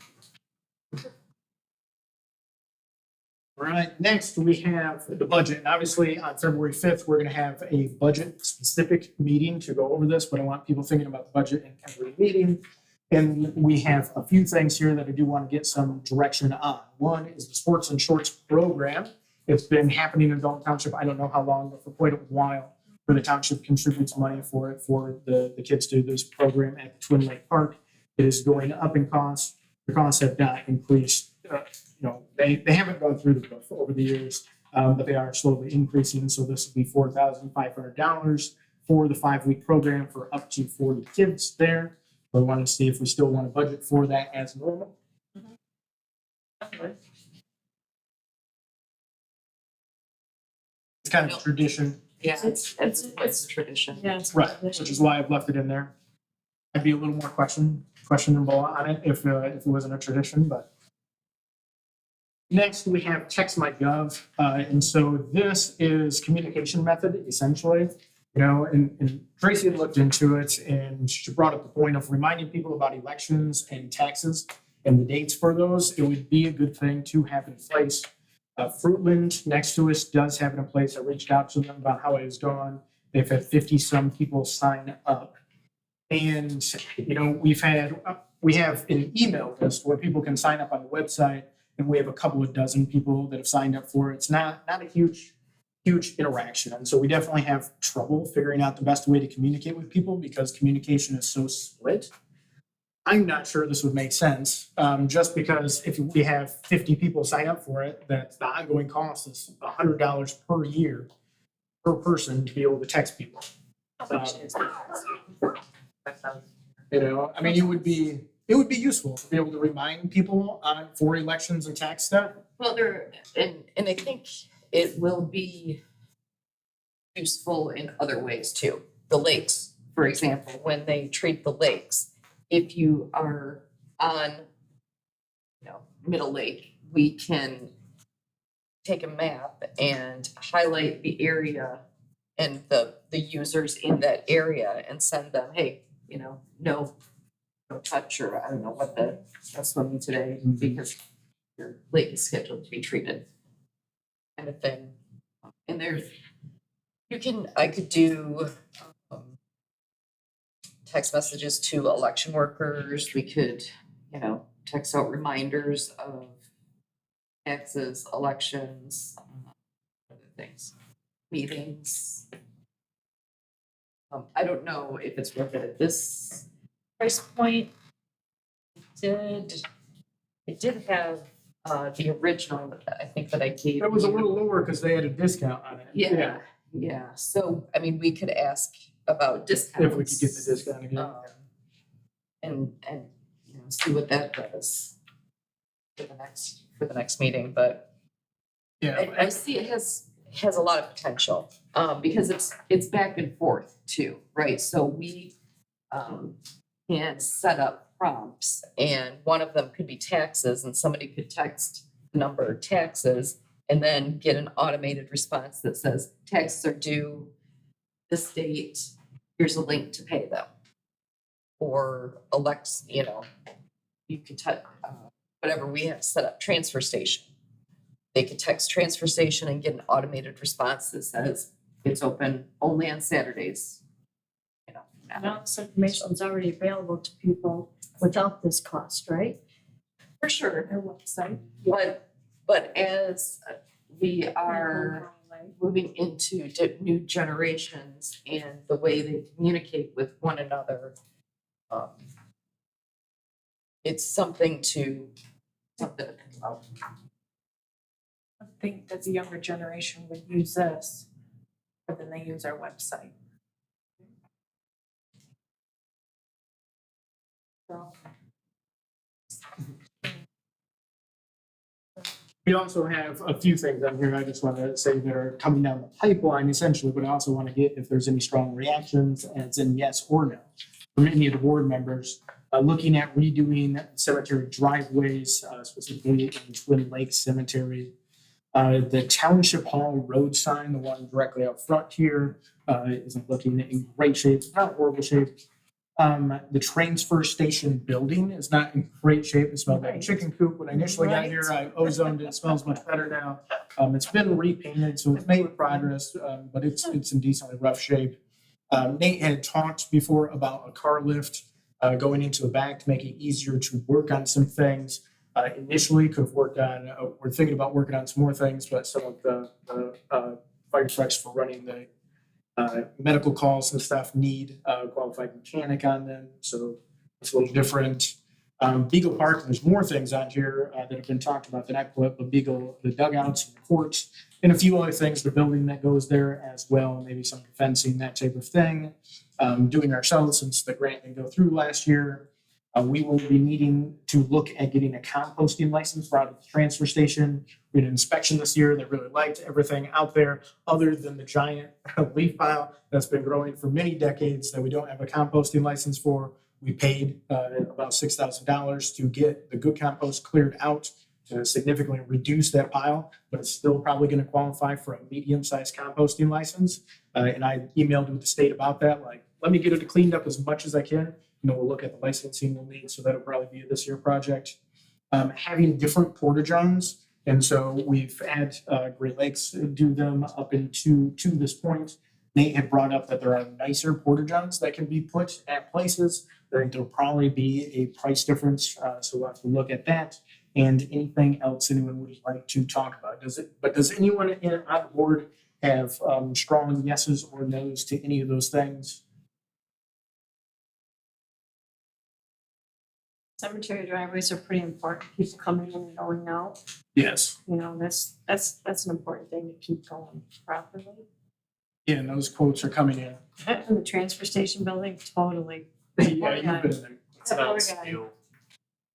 G: All right, next we have the budget, and obviously on February 5th, we're gonna have a budget specific meeting to go over this, but I want people thinking about the budget in every meeting. And we have a few things here that I do want to get some direction on. One is the Sports and Shorts program. It's been happening in Dalton Township, I don't know how long, but for quite a while, where the township contributes money for it, for the kids to do this program at the Twin Lake Park. It is going up in cost. The costs have not increased. They haven't gone through the roof over the years, but they are slowly increasing. So this will be $4,500 for the 5-week program for up to 40 kids there. We want to see if we still want to budget for that as normal. It's kind of a tradition,
K: Yeah, it's a tradition.
C: Yeah, it's.
G: right, which is why I've left it in there. I'd be a little more questionable on it if it wasn't a tradition, but. Next, we have text.my.gov, and so this is communication method essentially. You know, and Tracy had looked into it and she brought up the point of reminding people about elections and taxes and the dates for those. It would be a good thing to have in place. Fruitland next to us does have it in place. I reached out to them about how it has gone. They've had 50-some people sign up. And, you know, we have an email list where people can sign up on the website, and we have a couple of dozen people that have signed up for it. It's not a huge interaction. And so we definitely have trouble figuring out the best way to communicate with people because communication is so split. I'm not sure this would make sense, just because if we have 50 people sign up for it, that the ongoing cost is $100 per year per person to be able to text people. You know, I mean, it would be useful to be able to remind people for elections and tax stuff.
K: Well, and I think it will be useful in other ways too. The lakes, for example, when they treat the lakes, if you are on, Middle Lake, we can take a map and highlight the area and the users in that area and send them, hey, no touch, or I don't know what that's swimming today because your lake is scheduled to be treated, kind of thing. And I could do text messages to election workers. We could, text out reminders of taxes, elections, other things, meetings. I don't know if it's worth it at this price point. It did have the original, I think, that I gave.
G: It was a
K: you.
G: little lower because they had a discount on it.
K: Yeah. So, I mean, we could ask about discounts.
G: If we could get the discount again.
K: And see what that does for the next meeting, but
G: Yeah.
K: I see it has a lot of potential, because it's back and forth too, right? So we can set up prompts, and one of them could be taxes, and somebody could text the number of taxes and then get an automated response that says taxes are due this date, here's a link to pay them. Or you could whatever we have set up, transfer station. They could text transfer station and get an automated response that says it's open only on Saturdays.
C: Now this information is already available to people without this cost, right?
K: For sure.
C: Their website.
K: But as we are moving into new generations and the way they communicate with one another, it's something to think about.
D: I think that the younger generation would use this more than they use our website. So.
G: We also have a few things on here I just want to say that are coming down the pipeline essentially, but I also want to get if there's any strong reactions, as in yes or no, from any of the board members. Looking at redoing cemetery driveways, specifically in Twin Lake Cemetery. The Township Hall road sign, the one directly out front here, isn't looking in great shape, not horrible shape. The transfer station building is not in great shape. It smelled like a chicken coop when I initially got here. I ozoned it. It smells much better now. It's been repainted, so it's made progress, but it's in decently rough shape. Nate had talked before about a car lift going into the back to make it easier to work on some things. Initially could have worked on, we're thinking about working on some more things, but some of the fire trucks for running the medical calls and stuff need a qualified mechanic on them, so it's a little different. Beagle Park, there's more things on here that have been talked about that I put up, but Beagle, the dugouts, and the courts, and a few other things, the building that goes there as well, maybe some fencing, that type of thing. Doing ourselves since the grant didn't go through last year. We will be needing to look at getting a composting license for out of the transfer station. We did an inspection this year that really liked everything out there other than the giant leaf pile that's been growing for many decades that we don't have a composting license for. We paid about $6,000 to get the good compost cleared out to significantly reduce that pile, but it's still probably gonna qualify for a medium-sized composting license. And I emailed with the state about that, like, let me get it cleaned up as much as I can. We'll look at the licensing we'll need, so that'll probably be a this year project. Having different porta johns, and so we've had Great Lakes do them up to this point. Nate had brought up that there are nicer porta johns that can be put at places. There'll probably be a price difference, so we'll have to look at that. And anything else anyone would like to talk about? Does anyone on the board have strong yeses or nos to any of those things?
C: Cemetery driveways are pretty important, people coming in and going out,
G: Yes.
C: that's an important thing to keep going properly.
G: Yeah, and those quotes are coming in.
C: And the transfer station building, totally.
G: Yeah, you've been there.
I: It's
C: That poor
I: not
C: guy.
I: sealed.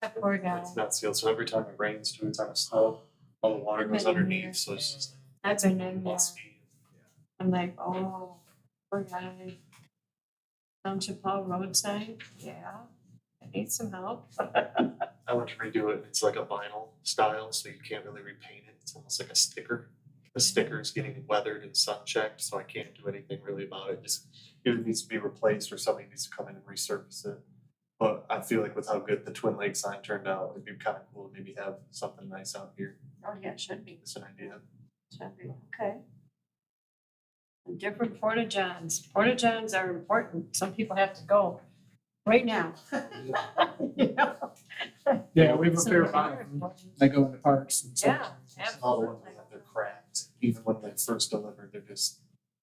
C: That poor guy,
I: It's not sealed, so every time it rains, 2 times of snow, all the water goes underneath, so it's just.
C: I've been in there,
I: must be.
C: I'm like, oh, poor guy. Township Hall roadside, yeah, I need some help.
I: I want to redo it, it's like a vinyl style, so you can't really repaint it, it's almost like a sticker. The sticker is getting weathered and sun checked, so I can't do anything really about it, just either needs to be replaced or somebody needs to come in and resurface it. But I feel like with how good the Twin Lakes sign turned out, it'd be kind of cool to maybe have something nice out here,
C: Oh, yeah, it should be,
I: it's an idea.
C: should be, okay. And different porta johns are important, some people have to go right now. You know?
G: Yeah, we have a
C: So
G: fair
C: they're
G: amount of them
C: important.
G: that go into parks and stuff.
C: Yeah,
I: All the ones
C: absolutely.
I: that they're cracked, even when they first delivered, they're just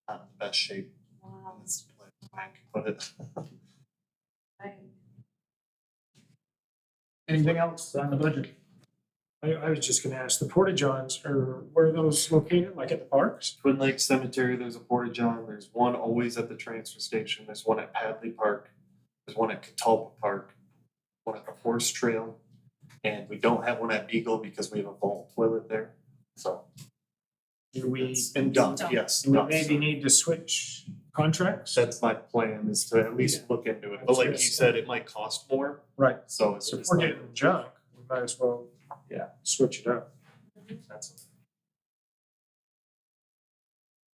I: not in the best shape.
C: Wow,
I: That's the way I can put it.
C: I-
G: Anything else on the budget?
B: I was just gonna ask, the porta johns are, where are those located, like at the parks?
I: Twin Lake Cemetery, there's a porta john, there's one always at the transfer station, there's one at Padley Park, there's one at Catalpa Park, one at the horse trail, and we don't have one at Beagle because we have a vault toilet there, so.
G: Do we,
I: It's been done, yes.
B: Do we maybe need to switch contracts?
I: That's my plan, is to at least look into it, but like you said, it might cost more,
B: Right,
I: so it's
B: so if
I: just
B: we're
I: like,
B: getting junk, we might as well, switch it up.
I: that's.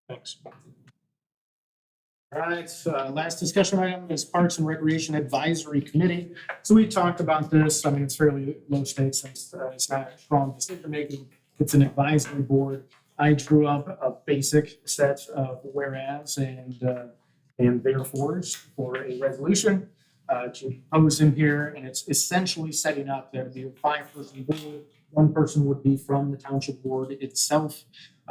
B: Thanks.
G: all right, last discussion item is Parks and Recreation Advisory Committee. So we talked about this, I mean, it's fairly low stakes since it's not a strong decision making. It's an advisory board. I drew up a basic set of whereas and therefores for a resolution to pose in here, and it's essentially setting up there be a 5-person board. One person would be from the township board itself.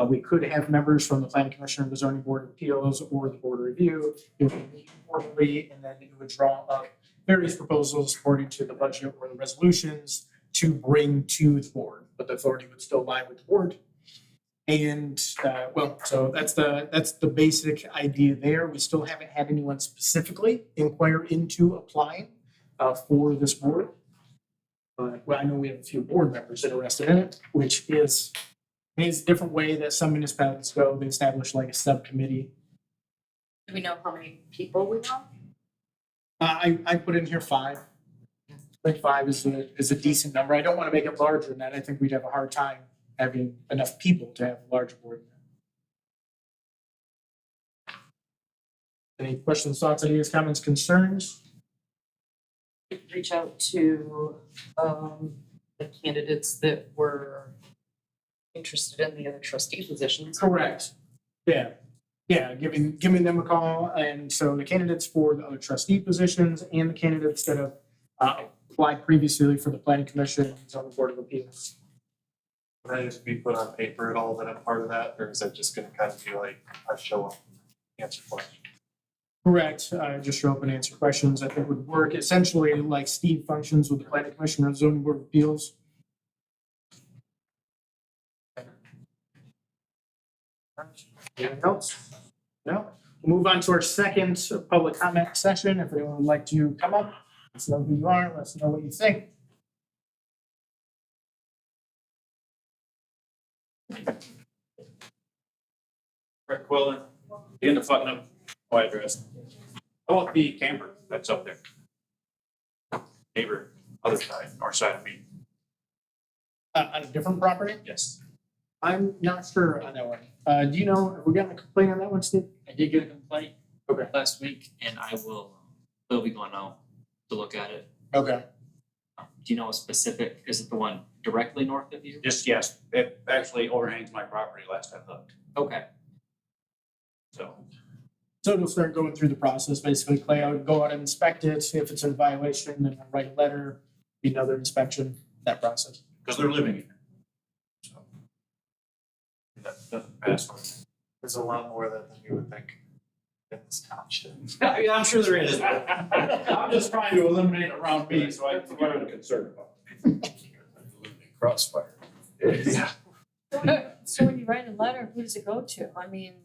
G: We could have members from the planning commission, the zoning board of appeals, or the board of review. It would meet quarterly, and then it would draw up various proposals according to the budget or the resolutions to bring to the board, but the authority would still lie with the board. And so that's the basic idea there. We still haven't had anyone specifically inquire into applying for this board. But I know we have a few board members interested in it, which is a different way that some municipalities go. They establish like a subcommittee.
K: Do we know how many people we want?
G: I put in here 5. I think 5 is a decent number. I don't want to make it larger than that. I think we'd have a hard time having enough people to have a larger board. Any questions, thoughts, ideas, comments, concerns?
K: Reach out to the candidates that were interested in the other trustee positions.
G: Correct. Yeah, giving them a call, and so the candidates for the other trustee positions and the candidates that have applied previously for the planning commission on the board of appeals.
I: Would that just be put on paper at all that I'm part of that, or is that just gonna kind of be like, I show up and answer questions?
G: Correct, just show up and answer questions, I think would work essentially like Steve functions with the planning commission or zoning board of appeals. Anything else? No? We'll move on to our second public comment session. If anyone would like to come up, let us know who you are, let us know what you think.
L: Rick Quillen, the end of Putnam, my address. How about the camper that's up there? Neighbor, other side, north side of me.
G: On a different property?
L: Yes.
G: I'm not sure on that one. Do you know, have we gotten a complaint on that one, Steve?
A: I did get a complaint
G: Okay.
A: last week and we'll be going out to look at it.
G: Okay.
A: Do you know a specific, is it the one directly north of you?
L: Just, yes, it actually overhangs my property last I looked,
A: Okay,
L: so.
G: So it'll start going through the process, basically, Clay, I would go out and inspect it, see if it's in violation, then I'll write a letter, be another inspection, that process.
L: Because they're living in it. So. That doesn't pass.
B: There's a lot more than you would think in this township.
L: Yeah, I'm sure there is. I'm just trying to eliminate it around me, so I, what I'm concerned about.
B: Crossfire.
L: Yeah.
C: So when you write a letter, who does it go to? I mean,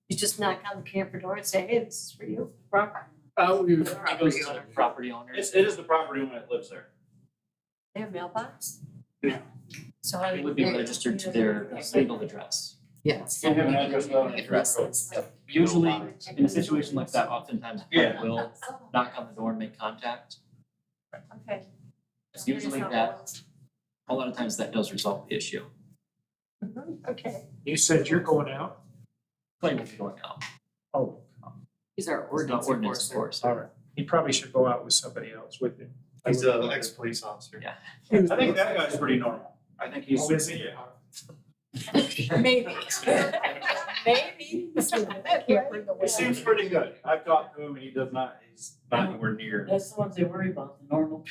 C: you just knock on the camper door and say, hey, this is for you.
A: it goes to the property owners.
L: It is the property owner that lives there.
C: They have mailbox?
G: Yeah.
C: So how do
A: It
C: you?
A: would be registered to their legal address.
K: Yes.
L: Can't have an address without an address.
A: Usually, in a situation like that, oftentimes
L: Yeah.
A: I will knock on the door and make contact.
C: Okay.
A: It's usually that, a lot of times that does resolve the issue.
C: Okay.
G: You said you're going out?
A: Clay will be going out.
G: Oh,
K: He's our
A: It's
K: ordinance
A: not ordinance
K: enforcer.
G: all right. He probably should go out with somebody else with him.
B: He's an ex-police officer.
A: Yeah.
L: I think that guy's pretty normal. I think he's.
G: Oh, is he?
C: Maybe. Maybe.
L: He seems pretty good. I've talked to him and he's not anywhere near.
C: That's the ones they worry about, the normal.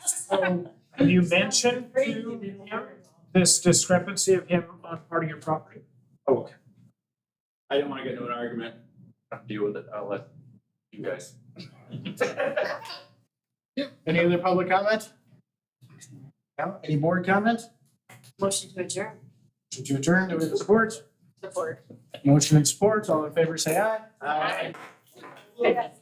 G: So you mentioned to him this discrepancy of him on part of your property?
L: Oh, okay. I didn't want to get into an argument. I'll deal with it. I'll let you guys.
G: Any other public comment? No? Any board comment?
C: Motion to adjourn.
G: Motion to adjourn, do we have support?
C: Support.
G: Motion and support, all in favor say aye.
C: Yes.